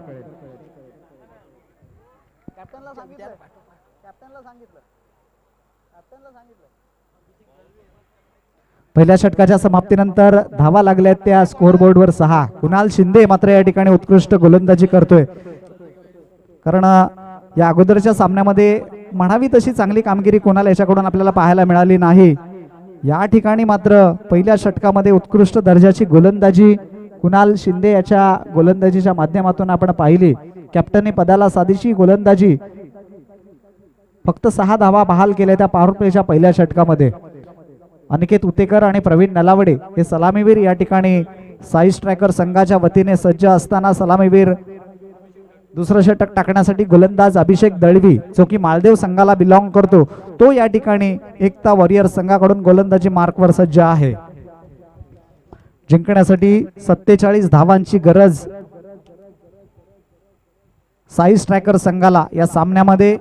पहिल्या षटकाच्या समाप्तीनंतर धावा लागल्यात त्या स्कोअरबोर्डवर 6. कुणाल शिंदे मात्र या ठिकाणी उत्कृष्ट गोलंदाजी करतोय, कारण या अगोदरच्या सामन्यामध्ये म्हणावी तशी चांगली कामगिरी कोणाला याच्याकडून आपल्याला पाहायला मिळाली नाही. या ठिकाणी मात्र पहिल्या षटकामध्ये उत्कृष्ट दर्जाची गोलंदाजी कुणाल शिंदे याच्या गोलंदाजीच्या माध्यमातून आपण पाहिली. कॅप्टनने पदाला साधीशी गोलंदाजी, फक्त 6 धावा बहाल केल्या त्या पॉवर प्लेच्या पहिल्या षटकामध्ये. अनिकेत उतेकर आणि प्रवीण नलावडे हे सलामीवीर या ठिकाणी साई स्ट्रायकर संघाच्या वतीने सज्ज असताना सलामीवीर दुसरं षटक टाकण्यासाठी गोलंदाज अभिषेक दळवी जो की मालदेव संघाला बिलॉंग करतो, तो या ठिकाणी एकता वॉरियर संघाकडून गोलंदाजी मार्कवर सज्ज आहे. जिंकण्यासाठी 47 धावांची गरज साई स्ट्रायकर संघाला या सामन्यामध्ये.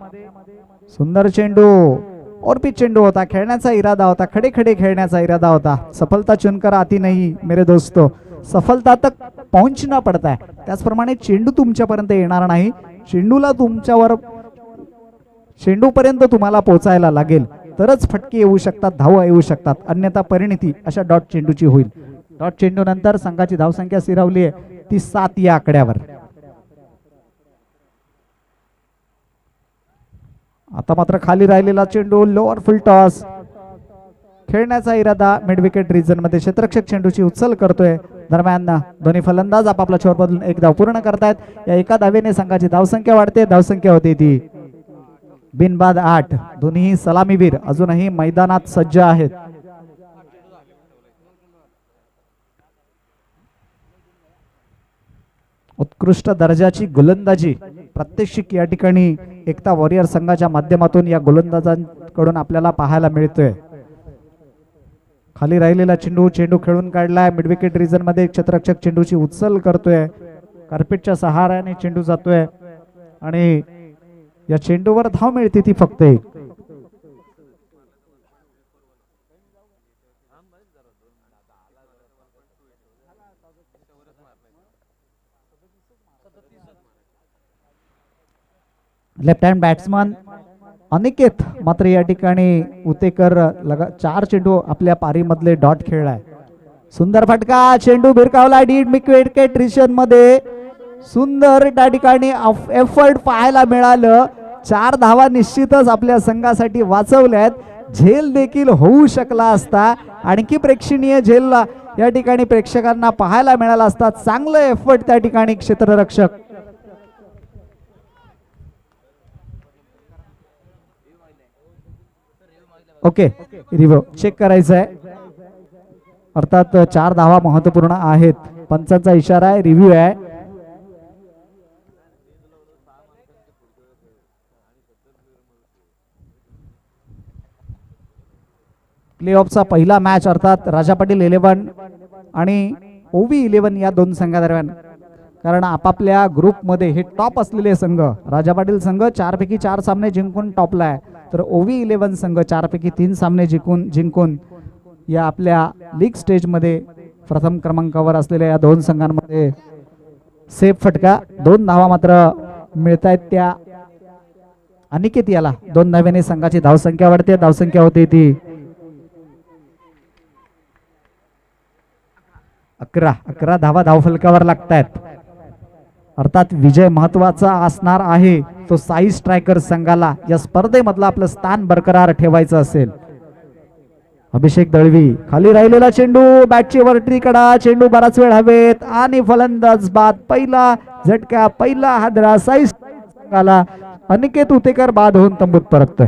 सुंदर चेंडू और पिच चेंडू होता, खेळण्याचा इरादा होता, खडे खडे खेळण्याचा इरादा होता. सफलता चुनकर आती नहीं मेरे दोस्तों, सफलता तक पहुंचना पडता है. त्याचप्रमाणे चेंडू तुमच्यापर्यंत येणार नाही, चेंडूला तुमच्यावर चेंडूपर्यंत तुम्हाला पोहोचायला लागेल तरच फटके येऊ शकतात, धावा येऊ शकतात, अन्यथा परिणिती अशा डॉट चेंडूची होईल. डॉट चेंडू नंतर संघाची धावसंख्या स्थिरावली आहे ती 7 या आकड्यावर. आता मात्र खाली राहिलेला चेंडू लोअर फुल टॉस, खेळण्याचा इरादा मिड विकेट रिजन मध्ये. क्षेत्ररक्षक चेंडूची उचल करतोय. दरम्यान दोन्ही फलंदाज आपापला छोर बदलून एक धाव पूर्ण करतायत. या एका धावेने संघाची धावसंख्या वाढते. धावसंख्या होती ती बिनबाद 8. दोन्ही सलामीवीर अजूनही मैदानात सज्ज आहेत. उत्कृष्ट दर्जाची गोलंदाजी प्रात्यक्षिक या ठिकाणी एकता वॉरियर संघाच्या माध्यमातून या गोलंदाजांकडून आपल्याला पाहायला मिळतोय. खाली राहिलेला चेंडू खेळून काढलाय मिड विकेट रिजन मध्ये. क्षेत्ररक्षक चेंडूची उचल करतोय, कार्पेटच्या सहाऱ्याने चेंडू जातोय आणि या चेंडूवर धाव मिळते ती फक्त एक. लेफ्ट हँड बॅट्समन अनिकेत मात्र या ठिकाणी उतेकर 4 चेंडू आपल्या पारीमधले डॉट खेळलाय. सुंदर फटका, चेंडू भिरकावला डीड मिड विकेट रिजन मध्ये. सुंदर त्या ठिकाणी एफर्ट पाहायला मिळालं. 4 धावा निश्चितच आपल्या संघासाठी वाचवल्यात. झेल देखील होऊ शकला असता, आणखी प्रेक्षणीय झेल या ठिकाणी प्रेक्षकांना पाहायला मिळाला असता. चांगलं एफर्ट त्या ठिकाणी क्षेत्ररक्षक. ओके, रिव्ह्यू चेक करायचं आहे. अर्थात 4 धावा महत्वपूर्ण आहेत. पंचांचा इशारा आहे, रिव्ह्यू आहे. प्ले ऑफचा पहिला मॅच अर्थात राजा पाटील 11 आणि ओवी 11 या दोन संघादरम्यान. कारण आपापल्या ग्रुपमध्ये हे टॉप असलेले संघ, राजा पाटील संघ 4 पैकी 4 सामने जिंकून टॉपला आहे, तर ओवी 11 संघ 4 पैकी 3 सामने जिंकून या आपल्या लीग स्टेज मध्ये प्रथम क्रमांकावर असलेल्या या दोन संघांमध्ये सेफ फटका. 2 धावा मात्र मिळतायत त्या अनिकेत याला. 2 धाव्याने संघाची धावसंख्या वाढते. धावसंख्या होते ती 11 धावा धावफलकावर लागतायत. अर्थात विजय महत्वाचा असणार आहे. तो साई स्ट्रायकर संघाला या स्पर्धेमधलं आपलं स्थान बरकरार ठेवायचं असेल. अभिषेक दळवी, खाली राहिलेला चेंडू, बॅटची वरती कडा, चेंडू बराच वेळ हवेत आणि फलंदाज बाद. पहिला झटका, पहिला हादरा साई संघाला. अनिकेत उतेकर बाद होऊन तंबूत परततोय.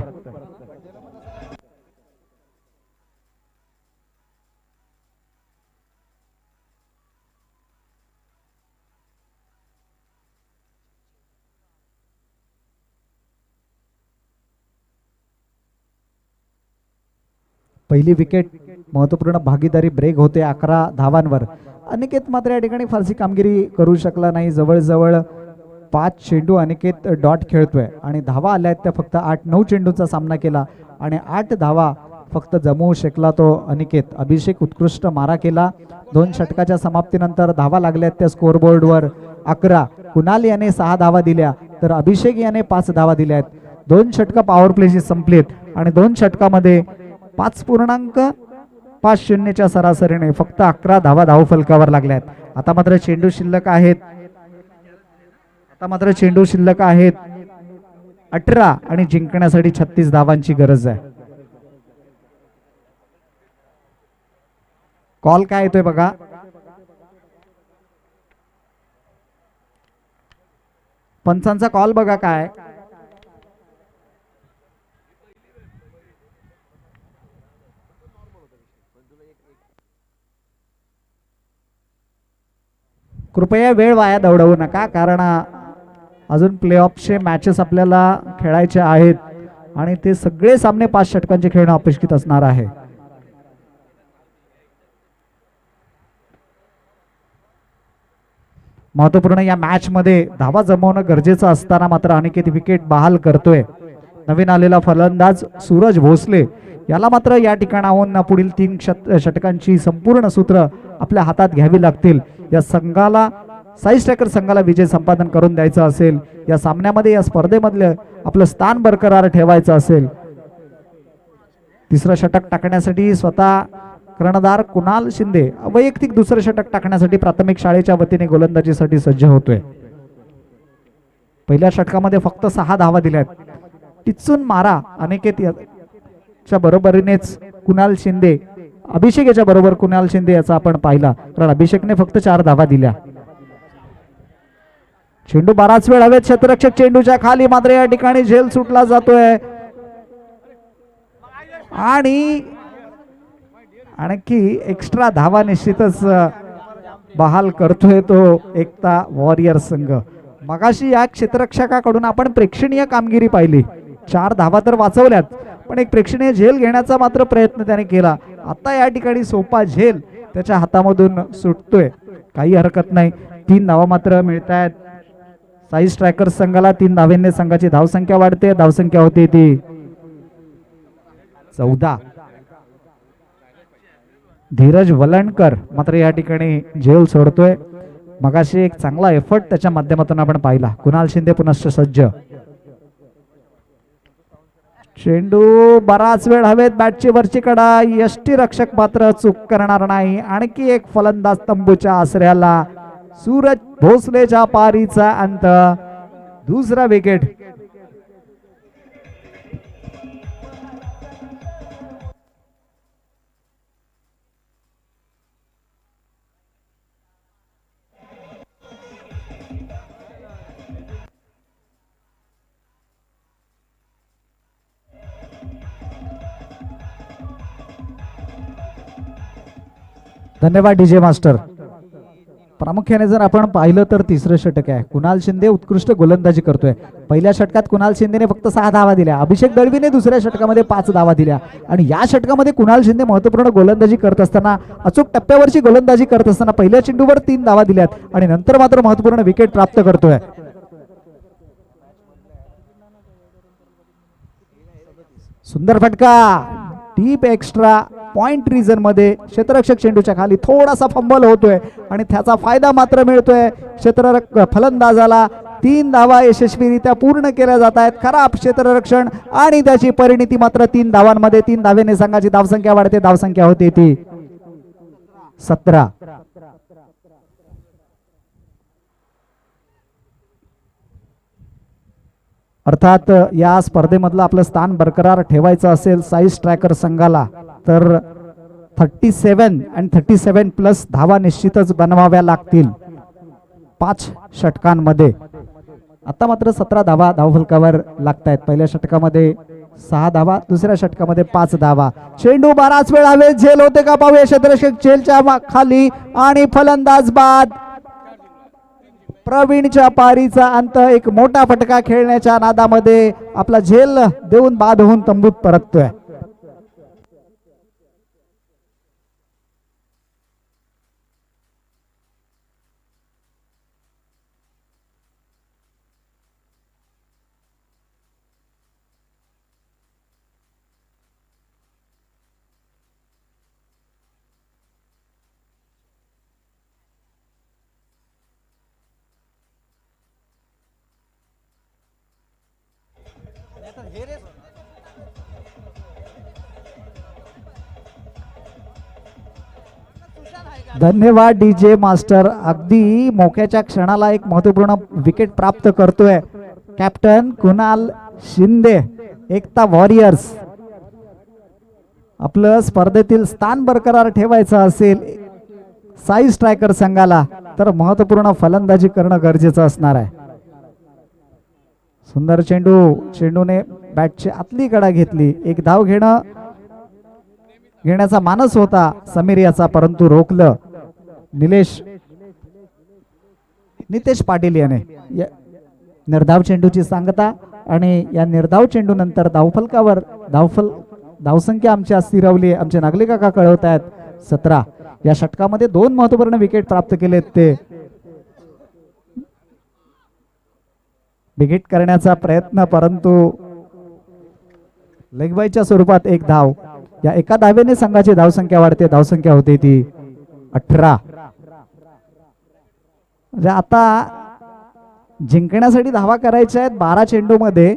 पहिली विकेट महत्वपूर्ण भागीदारी ब्रेक होते 11 धावांवर. अनिकेत मात्र या ठिकाणी फारशी कामगिरी करू शकला नाही. जवळजवळ 5 चेंडू अनिकेत डॉट खेळतोय आणि धावा आल्या त्या फक्त 8-9 चेंडूचा सामना केला आणि 8 धावा फक्त जमवू शकला तो अनिकेत. अभिषेक उत्कृष्ट मारा केला. 2 षटकाच्या समाप्तीनंतर धावा लागल्यात त्या स्कोअरबोर्डवर 11. कुणाल याने 6 धावा दिल्या तर अभिषेक याने 5 धावा दिल्या आहेत. 2 षटक पॉवर प्लेची संपलीत आणि 2 षटकामध्ये 5.50च्या सरासरीने फक्त 11 धावा धावफलकावर लागल्यात. आता मात्र चेंडू शिल्लक आहेत 18 आणि जिंकण्यासाठी 36 धावांची गरज आहे. कॉल काय येतोय बघा. पंचांचा कॉल बघा काय. कृपया वेळ वाया दौडवू नका, कारण अजून प्लेऑफचे मॅचेस आपल्याला खेळायचे आहेत आणि ते सगळे सामने 5 षटकांचे खेळणं अपेक्षित असणार आहे. महत्वपूर्ण या मॅच मध्ये धावा जमवणं गरजेचं असताना मात्र अनिकेत विकेट बहाल करतोय. नवीन आलेला फलंदाज सूरज भोसले याला मात्र या ठिकाणाहून पुढील 3 षटकांची संपूर्ण सूत्र आपल्या हातात घ्यावी लागतील. या संघाला साई स्ट्रायकर संघाला विजय संपादन करून द्यायचा असेल, या सामन्यामध्ये या स्पर्धेमधले आपलं स्थान बरकरार ठेवायचं असेल. तिसरं षटक टाकण्यासाठी स्वतः कर्णधार कुणाल शिंदे वैयक्तिक दुसरं षटक टाकण्यासाठी प्राथमिक शाळेच्या वतीने गोलंदाजीसाठी सज्ज होतोय. पहिल्या षटकामध्ये फक्त 6 धावा दिल्यात. टिचून मारा अनिकेत च्या बरोबरीनेच कुणाल शिंदे, अभिषेक याच्या बरोबर कुणाल शिंदे याचा आपण पाहिला, कारण अभिषेकने फक्त 4 धावा दिल्या. चेंडू बराच वेळ हवेत, क्षेत्ररक्षक चेंडूच्या खाली, मात्र या ठिकाणी झेल सुटला जातोय आणि आणखी एक्स्ट्रा धावा निश्चितच बहाल करतोय तो एकता वॉरियर संघ. मगाशी या क्षेत्ररक्षकाकडून आपण प्रेक्षणीय कामगिरी पाहिली, 4 धावा तर वाचवल्यात, पण एक प्रेक्षणीय झेल घेण्याचा मात्र प्रयत्न त्याने केला. आता या ठिकाणी सोपा झेल त्याच्या हातामधून सुटतोय, काही हरकत नाही. 3 धावा मात्र मिळत आहेत साई स्ट्रायकर संघाला. 3 धावेने संघाची धावसंख्या वाढते. धावसंख्या होती ती 14. धीरज वलणकर मात्र या ठिकाणी झेल सोडतोय. मगाशी एक चांगला एफर्ट त्याच्या माध्यमातून आपण पाहिला. कुणाल शिंदे पुनश्च सज्ज. चेंडू बराच वेळ हवेत, बॅटची वरची कडा, यष्टीरक्षक मात्र चूक करणार नाही. आणखी एक फलंदाज तंबूच्या आसऱ्याला. सूरज भोसलेच्या पारीचा अंत, दुसरा विकेट. धन्यवाद डीजे मास्टर. प्रामुख्याने जर आपण पाहिलं तर तिसरं षटक आहे. कुणाल शिंदे उत्कृष्ट गोलंदाजी करतोय. पहिल्या षटकात कुणाल शिंदेने फक्त 6 धावा दिल्या. अभिषेक दळवीने दुसऱ्या षटकामध्ये 5 धावा दिल्या आणि या षटकामध्ये कुणाल शिंदे महत्वपूर्ण गोलंदाजी करत असताना, अचूक टप्प्यावरची गोलंदाजी करत असताना पहिल्या चेंडूवर 3 धावा दिल्यात आणि नंतर मात्र महत्वपूर्ण विकेट प्राप्त करतोय. सुंदर फटका, डीप एक्स्ट्रा पॉइंट रिजन मध्ये. क्षेत्ररक्षक चेंडूच्या खाली, थोडासा फंबल होतोय आणि त्याचा फायदा मात्र मिळतोय फलंदाजाला. 3 धावा यशस्वीरित्या पूर्ण केल्या जात आहेत. खराब क्षेत्ररक्षण आणि त्याची परिणिती मात्र 3 धावांमध्ये. 3 धावेने संघाची धावसंख्या वाढते. धावसंख्या होती ती 17. अर्थात या स्पर्धेमधलं आपलं स्थान बरकरार ठेवायचं असेल साई स्ट्रायकर संघाला तर 37 आणि 37 प्लस धावा निश्चितच बनवाव्या लागतील 5 षटकांमध्ये. आता मात्र 17 धावा धावफलकावर लागत आहेत. पहिल्या षटकामध्ये 6 धावा, दुसऱ्या षटकामध्ये 5 धावा. चेंडू बराच वेळ हवेत, झेल होते का पाहूया. क्षेत्ररक्षक झेलच्या खाली आणि फलंदाज बाद. प्रवीणच्या पारीचा अंत. एक मोठा फटका खेळण्याच्या नादामध्ये आपला झेल देऊन बाद होऊन तंबूत परततोय. धन्यवाद डीजे मास्टर. अगदी मोक्याच्या क्षणाला एक महत्वपूर्ण विकेट प्राप्त करतोय कॅप्टन कुणाल शिंदे. एकता वॉरियर्स आपलं स्पर्धेतील स्थान बरकरार ठेवायचं असेल साई स्ट्रायकर संघाला तर महत्वपूर्ण फलंदाजी करणं गरजेचं असणार आहे. सुंदर चेंडू, चेंडूने बॅटची आतली कडा घेतली. एक धाव घेण्याचा मानस होता समीर याचा, परंतु रोखलं नितेश पाटील याने. निर्धाव चेंडूची सांगता आणि या निर्धाव चेंडू नंतर धावफलकावर धावसंख्या आमच्या स्थिरवली. आमचे नागले काका कळवत आहेत 17. या षटकामध्ये 2 महत्वपूर्ण विकेट प्राप्त केलेत ते. विकेट करण्याचा प्रयत्न परंतु लेगबाईच्या स्वरूपात एक धाव. या एका धावेने संघाची धावसंख्या वाढते. धावसंख्या होते ती 18. म्हणजे आता जिंकण्यासाठी धावा करायच्या आहेत 12 चेंडूमध्ये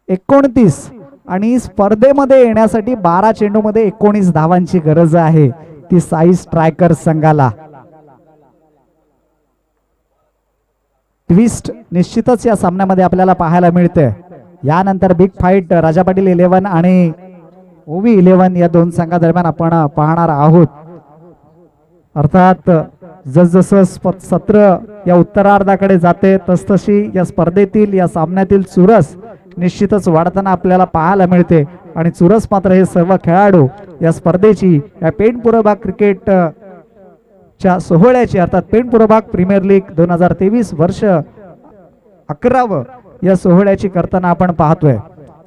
29 आणि स्पर्धेमध्ये येण्यासाठी 12 चेंडूमध्ये 19 धावांची गरज आहे ती साई स्ट्रायकर्स संघाला. ट्विस्ट निश्चितच या सामन्यामध्ये आपल्याला पाहायला मिळते. यानंतर बिग फाईट राजा पाटील 11 आणि ओवी 11 या 2 संघादरम्यान आपण पाहणार आहोत. अर्थात जसजसं सत्र या उत्तरार्धाकडे जाते तसतशी या स्पर्धेतील या सामन्यातील चुरस निश्चितच वाढताना आपल्याला पाहायला मिळते. आणि चुरस मात्र हे सर्व खेळाडू या स्पर्धेची या पेण पुरभाग क्रिकेट च्या सोहळ्याची अर्थात पेण पुरभाग प्रीमियर लीग 2023 वर्ष 11व या सोहळ्याची करताना आपण पाहतोय.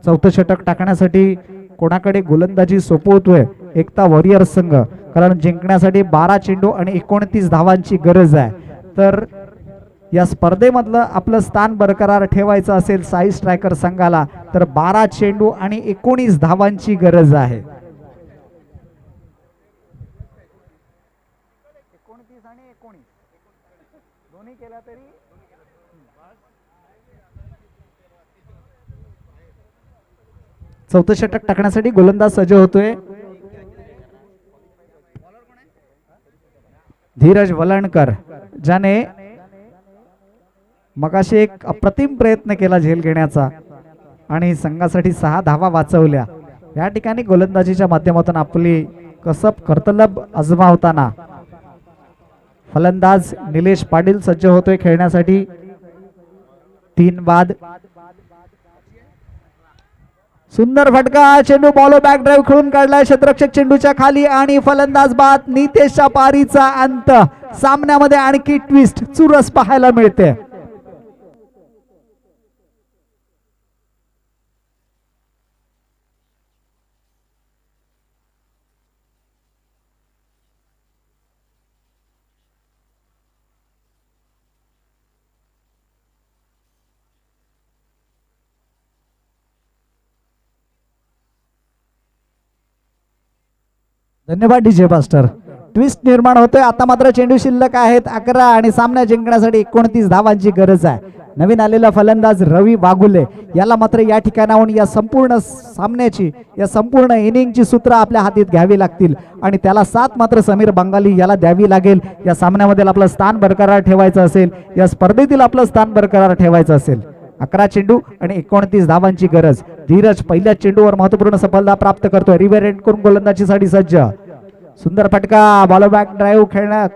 4थं षटक टाकण्यासाठी कोणाकडे गोलंदाजी सोपवतोय एकता वॉरियर्स संघ. कारण जिंकण्यासाठी 12 चेंडू आणि 29 धावांची गरज आहे. तर या स्पर्धेमधलं आपलं स्थान बरकरार ठेवायचं असेल साई स्ट्रायकर संघाला तर 12 चेंडू आणि 19 धावांची गरज आहे. 19 आणि 19 दोन्ही केला तरी चौथं षटक टाकण्यासाठी गोलंदाज सज्ज होतोय. धीरज वलणकर ज्याने मगाशी एक अप्रतिम प्रयत्न केला झेल घेण्याचा आणि संघासाठी 6 धावा वाचवल्या. या ठिकाणी गोलंदाजीच्या माध्यमातून आपली कसब कर्तलब आजमावताना फलंदाज निलेश पाटील सज्ज होतोय खेळण्यासाठी. 3 बाद. सुंदर फटका चेंडू बॉलो बॅक ड्राईव्ह खेळून काढलाय क्षेत्ररक्षक चेंडूच्या खाली आणि फलंदाज बाद. नितेशच्या पारीचा अंत. सामन्यामध्ये आणखी ट्विस्ट चुरस पाहायला मिळते. धन्यवाद डीजे मास्टर. ट्विस्ट निर्माण होतोय. आता मात्र चेंडू शिल्लक आहेत 11 आणि सामना जिंकण्यासाठी 29 धावांची गरज आहे. नवीन आलेला फलंदाज रवी वाघुले याला मात्र या ठिकाणाहून या संपूर्ण सामन्याची या संपूर्ण इनिंगची सूत्र आपल्या हातात घ्यावी लागतील आणि त्याला साथ मात्र समीर बंगाली याला द्यावी लागेल. या सामन्यामध्ये आपलं स्थान बरकरार ठेवायचं असेल, या स्पर्धेतील आपलं स्थान बरकरार ठेवायचं असेल. 11 चेंडू आणि 29 धावांची गरज. धीरज पहिल्या चेंडूवर महत्वपूर्ण सफलता प्राप्त करतोय. रिव्हरेंट करून गोलंदाजीसाठी सज्ज. सुंदर फटका बॉल बॅक ड्राईव्ह खेळण्या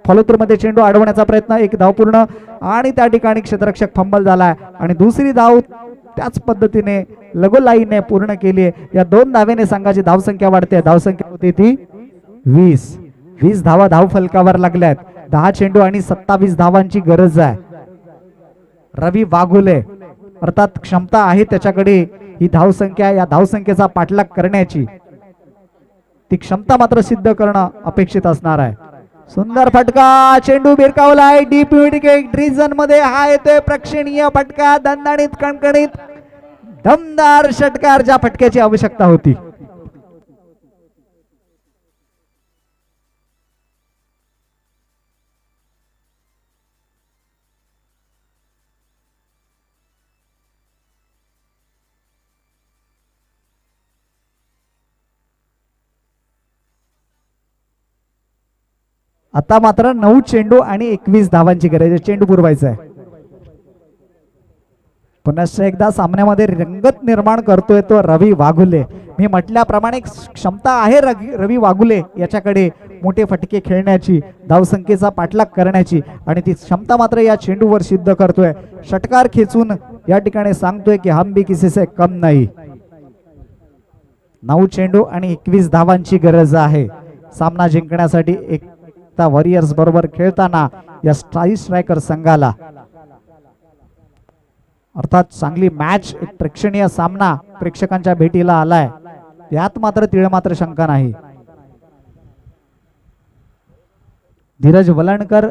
फॉलोथ्रू मध्ये चेंडू अडवण्याचा प्रयत्न. 1 धाव पूर्ण आणि त्या ठिकाणी क्षेत्ररक्षक फंबल झालाय आणि दुसरी धाव त्याच पद्धतीने लगोलाईने पूर्ण केली. या 2 धावेने संघाची धावसंख्या वाढते. धावसंख्या होती ती 20 धावा धाव फलकावर लागल्यात. 10 चेंडू आणि 27 धावांची गरज आहे. रवी वाघुले अर्थात क्षमता आहे त्याच्याकडे ही धावसंख्या या धावसंख्येचा पाठलाग करण्याची. ती क्षमता मात्र सिद्ध करणं अपेक्षित असणार आहे. सुंदर फटका चेंडू भिरकावलाय डीप विकेट रिजन मध्ये. हा येतोय प्रेक्षणीय फटका. दणदणीत कणकणीत दमदार षटकार ज्या फटक्याची आवश्यकता होती. आता मात्र 9 चेंडू आणि 21 धावांची गरज आहे. चेंडू पुरवायचा आहे. पुन्हा एकदा सामन्यामध्ये रंगत निर्माण करतोय तो रवी वाघुले. मी म्हटल्याप्रमाणे क्षमता आहे रवी वाघुले याच्याकडे मोठे फटके खेळण्याची, धावसंख्येचा पाठलाग करण्याची आणि ती क्षमता मात्र या चेंडूवर सिद्ध करतोय. षटकार खेचून या ठिकाणी सांगतोय की हम भी किसी से कम नाही. 9 चेंडू आणि 21 धावांची गरज आहे सामना जिंकण्यासाठी. एकता वॉरियर्स बरोबर खेळताना या स्ट्रायकर संघाला अर्थात चांगली मॅच, एक प्रेक्षणीय सामना प्रेक्षकांच्या भेटीला आलाय, यात मात्र तीळ मात्र शंका नाही. धीरज वलणकर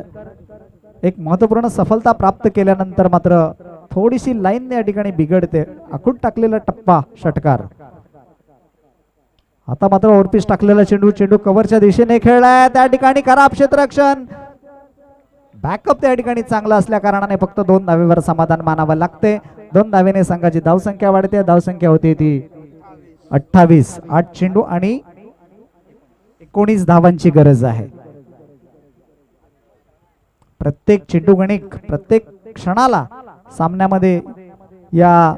एक महत्वपूर्ण सफलता प्राप्त केल्यानंतर मात्र थोडीशी लाईन या ठिकाणी बिघडते. आखूड टाकलेला टप्पा षटकार. आता मात्र ओरपीस टाकलेला चेंडू कव्हरच्या दिशेने खेळलाय, त्या ठिकाणी खराब क्षेत्ररक्षण. बॅकअप त्या ठिकाणी चांगला असल्या कारणाने फक्त 2 धावेवर समाधान मानावं लागते. 2 धावेने संघाची धावसंख्या वाढते. धावसंख्या होती ती 28. 8 चेंडू आणि 19 धावांची गरज आहे. प्रत्येक चेंडू गणिक, प्रत्येक क्षणाला सामन्यामध्ये या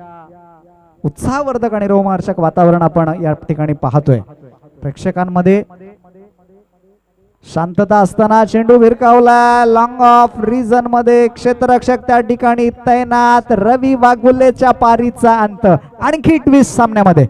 उत्साहवर्धक आणि रोमांचक वातावरण आपण या ठिकाणी पाहतोय. प्रेक्षकांमध्ये शांतता असताना चेंडू भिरकावला. लॉंग ऑफ रिजन मध्ये क्षेत्ररक्षक त्या ठिकाणी तैनात. रवी वाघुलेच्या पारीचा अंत. आणखी ट्विस्ट सामन्यामध्ये.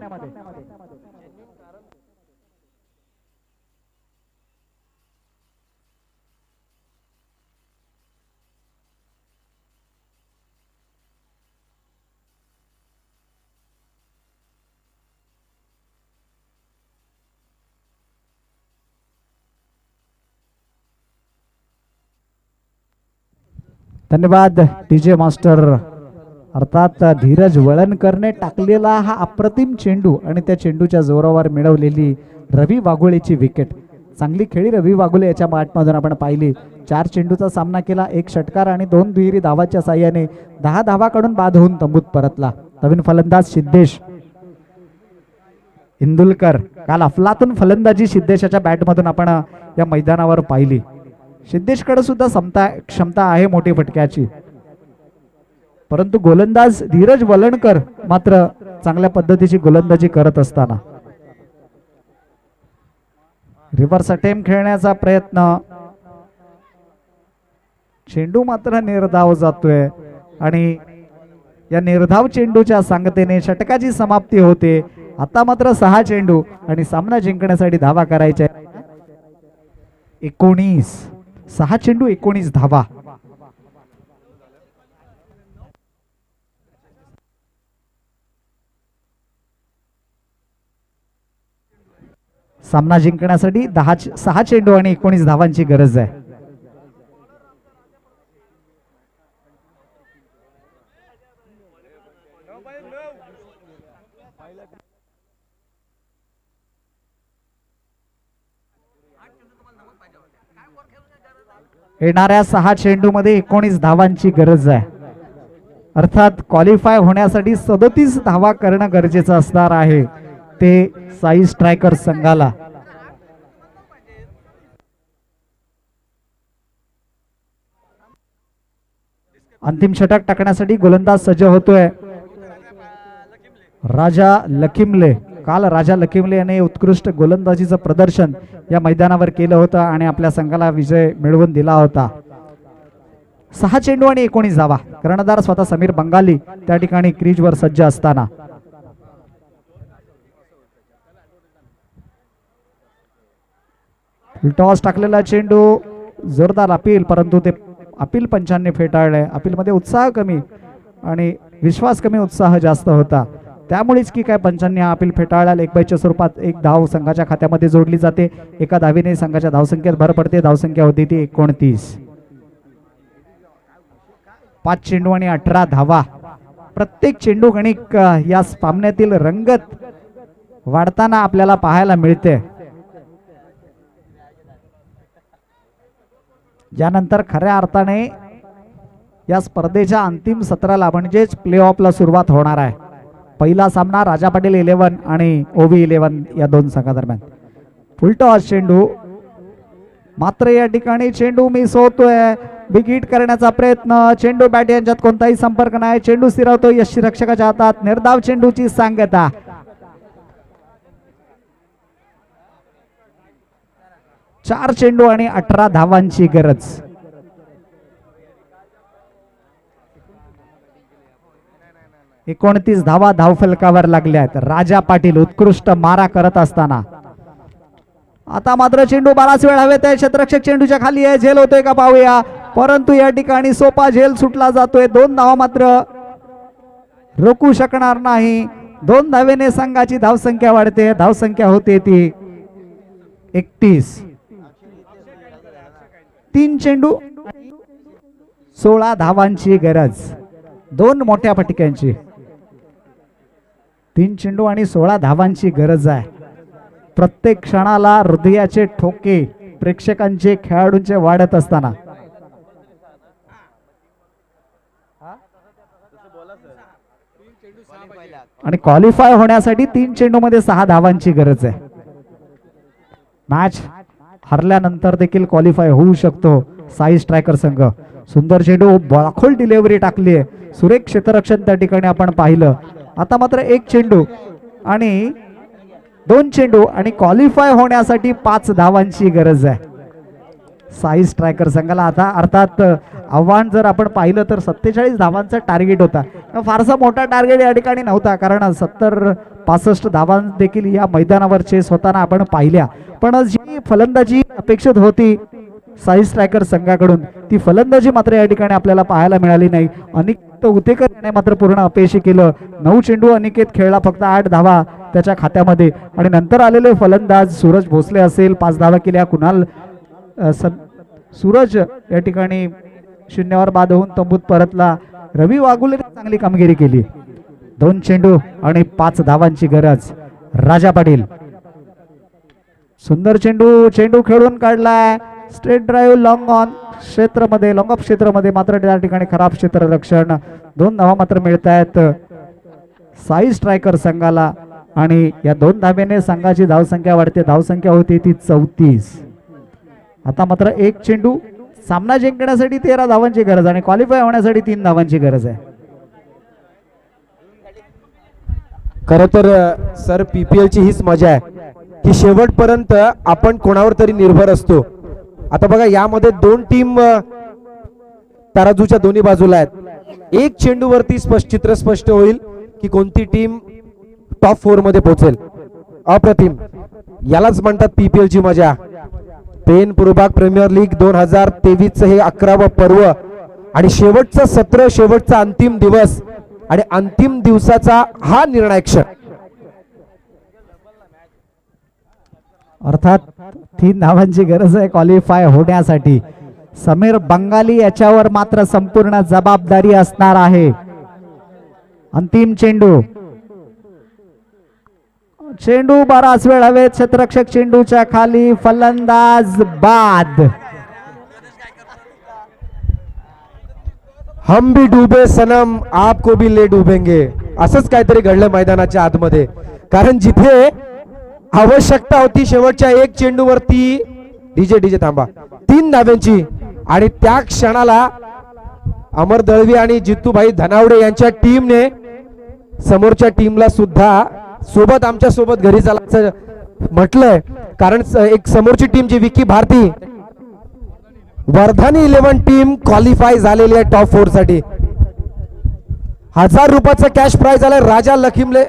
धन्यवाद डीजे मास्टर. अर्थात धीरज वळणकरने टाकलेला हा अप्रतिम चेंडू आणि त्या चेंडूच्या जोरावर मिळवलेली रवी वाघोळेची विकेट. चांगली खेळी रवी वाघोले याच्या मॅचमधून आपण पाहिली. 4 चेंडूचा सामना केला, 1 षटकार आणि 2 दुहेरी धावाच्या साह्याने 10 धावा काढून बाद होऊन तंबूत परतला. नवीन फलंदाज सिद्धेश इंदुलकर. काल अफलातून फलंदाजी सिद्धेशाच्या बॅटमधून आपण या मैदानावर पाहिली. सिद्धेशकडे सुद्धा क्षमता आहे मोठी फटक्याची, परंतु गोलंदाज धीरज वलणकर मात्र चांगल्या पद्धतीची गोलंदाजी करत असताना रिव्हर्स अटेम्प्ट खेळण्याचा प्रयत्न. चेंडू मात्र निर्धाव जातोय आणि या निर्धाव चेंडूच्या सांगतेने षटकाची समाप्ती होते. आता मात्र 6 चेंडू आणि सामना जिंकण्यासाठी धावा करायच्या. 6 चेंडू 19 धावा. सामना जिंकण्यासाठी 6 चेंडू आणि 19 धावांची गरज आहे. येणाऱ्या 6 चेंडू मध्ये 19 धावांची गरज आहे. अर्थात क्वालिफाय होण्यासाठी 37 धावा करणं गरजेचं असणार आहे ते साई स्ट्रायकर संघाला. अंतिम षटक टाकण्यासाठी गोलंदाज सज्ज होतोय राजा लखिमले. काल राजा लखिमले याने उत्कृष्ट गोलंदाजीचं प्रदर्शन या मैदानावर केलं होतं आणि आपल्या संघाला विजय मिळवून दिला होता. 6 चेंडू आणि 19 धावा. कर्णधार स्वतः समीर बंगाली त्या ठिकाणी क्रीजवर सज्ज असताना टॉस टाकलेला चेंडू, जोरदार अपील, परंतु ते अपील पंचांनी फेटाळले. अपील मध्ये उत्साह कमी आणि विश्वास कमी, उत्साह जास्त होता. त्यामुळेच की काय पंचांनी हा अपील फेटाळला. लेखबाईच्या स्वरूपात 1 धाव संघाच्या खात्यामध्ये जोडली जाते. एका धावेने संघाच्या धावसंख्येत भर पडते. धावसंख्या होती ती 29. 5 चेंडू आणि 18 धावा. प्रत्येक चेंडू गणिक या सामन्यातील रंगत वाढताना आपल्याला पाहायला मिळते. यानंतर खऱ्या अर्थाने या स्पर्धेच्या अंतिम सत्राला म्हणजेच प्ले ऑफला सुरुवात होणार आहे. पहिला सामना राजा पाटील 11 आणि ओबी 11 या 2 संघादरम्यान. फुलटॉस चेंडू, मात्र या ठिकाणी चेंडू मिस होतोय. बिग हिट करण्याचा प्रयत्न, चेंडू बॅट यांच्यात कोणताही संपर्क नाही. चेंडू स्थिरावतो यष्टीरक्षकाच्या हातात. निर्धाव चेंडूची सांगता. 4 चेंडू आणि 18 धावांची गरज. एकोणतीस धावा धावफलकावर लागल्या आहेत. राजा पाटील उत्कृष्ट मारा करत असताना आता मात्र चेंडू बराच वेळ हवेत आहे, क्षेत्ररक्षक चेंडूच्या खाली आहे, झेल होतोय का पाहूया, परंतु या ठिकाणी सोपा झेल सुटला जातोय. 2 धावा मात्र रोखू शकणार नाही. 2 धावेने संघाची धावसंख्या वाढते, धावसंख्या होते ती 31. 3 चेंडू 16 धावांची गरज, 2 मोठ्या फटक्यांची. 3 चेंडू आणि 16 धावांची गरज आहे. प्रत्येक क्षणाला हृदयाचे ठोके प्रेक्षकांचे खेळाडूंचे वाढत असताना आणि क्वालिफाय होण्यासाठी 3 चेंडू मध्ये 6 धावांची गरज आहे. मॅच हरल्यानंतर देखील क्वालिफाय होऊ शकतो साई स्ट्रायकर संघ. सुंदर चेंडू, बळाखोल डिलिव्हरी टाकली आहे, सुरेख क्षेत्ररक्षण त्या ठिकाणी आपण पाहिलं. आता मात्र 1 चेंडू आणि 2 चेंडू आणि क्वालिफाय होण्यासाठी 5 धावांची गरज आहे साई स्ट्रायकर संघाला. आता अर्थात आव्हान जर आपण पाहिलं तर 47 धावांचा टार्गेट होता, फारसा मोठा टार्गेट या ठिकाणी नव्हता, कारण 70-65 धावां देखील या मैदानावर चेस होताना आपण पाहिल्या. पण जी फलंदाजी अपेक्षित होती साई स्ट्रायकर संघाकडून ती फलंदाजी मात्र या ठिकाणी आपल्याला पाहायला मिळाली नाही. अनिकेत उतेकर याने मात्र पूर्ण अपयशी केलं. 9 चेंडू अनिकेत खेळला, फक्त 8 धावा त्याच्या खात्यामध्ये. आणि नंतर आलेले फलंदाज सूरज भोसले असेल, 5 धावा केल्या. कुणाल सूरज या ठिकाणी शून्यावर बाद होऊन तंबूत परतला. रवी वाघुले चांगली कामगिरी केली. 2 चेंडू आणि 5 धावांची गरज. राजा पाटील सुंदर चेंडू खेळून काढलाय, स्ट्रेट ड्राईव्ह लॉंग ऑन क्षेत्रामध्ये, लॉंग ऑफ क्षेत्रामध्ये, मात्र त्या ठिकाणी खराब क्षेत्ररक्षण. 2 धावा मात्र मिळत आहेत साई स्ट्रायकर संघाला आणि या 2 धावेने संघाची धावसंख्या वाढते, धावसंख्या होती ती 34. आता मात्र 1 चेंडू, सामना जिंकण्यासाठी 13 धावांची गरज आणि क्वालिफाय होण्यासाठी 3 धावांची गरज आहे. खरं तर सर PPL ची हीच मजा आहे की शेवटपर्यंत आपण कोणावर तरी निर्भर असतो. आता बघा यामध्ये 2 टीम तराजूच्या दोन्ही बाजूला आहेत. 1 चेंडूवरती चित्र स्पष्ट होईल की कोणती टीम टॉप 4 मध्ये पोहोचेल. अप्रतिम, यालाच म्हणतात PPL ची मजा. पेन पूर्वभाग प्रीमियर लीग 2023 हे 11वं पर्व आणि शेवटचं सत्र, शेवटचा अंतिम दिवस आणि अंतिम दिवसाचा हा निर्णायक क्षण. अर्थात 3 धावांची गरज आहे क्वालिफाय होण्यासाठी. समीर बंगाली याच्यावर मात्र संपूर्ण जबाबदारी असणार आहे. अंतिम चेंडू बराच वेळ हवेत, क्षेत्ररक्षक चेंडूच्या खाली, फलंदाज बाद. हम भी डूबे सनम आपको भी ले डुबेंगे, असंच काहीतरी घडलं मैदानाच्या आतमध्ये. कारण जिथे आवश्यकता होती शेवटच्या 1 चेंडूवरती डीजे थांबा 3 धाव्यांची आणि त्या क्षणाला अमर दळवी आणि जितूभाई धनावडे यांच्या टीमने समोरच्या टीमला सुद्धा सोबत आमच्या सोबत घरी चालायचं म्हटलंय. कारण एक समोरची टीम जी विकी भारती वर्धानी 11 टीम क्वालिफाय झालेली आहे टॉप 4 साठी. 1000 रुपयाचं कॅश प्राइज आलं राजा लखिमले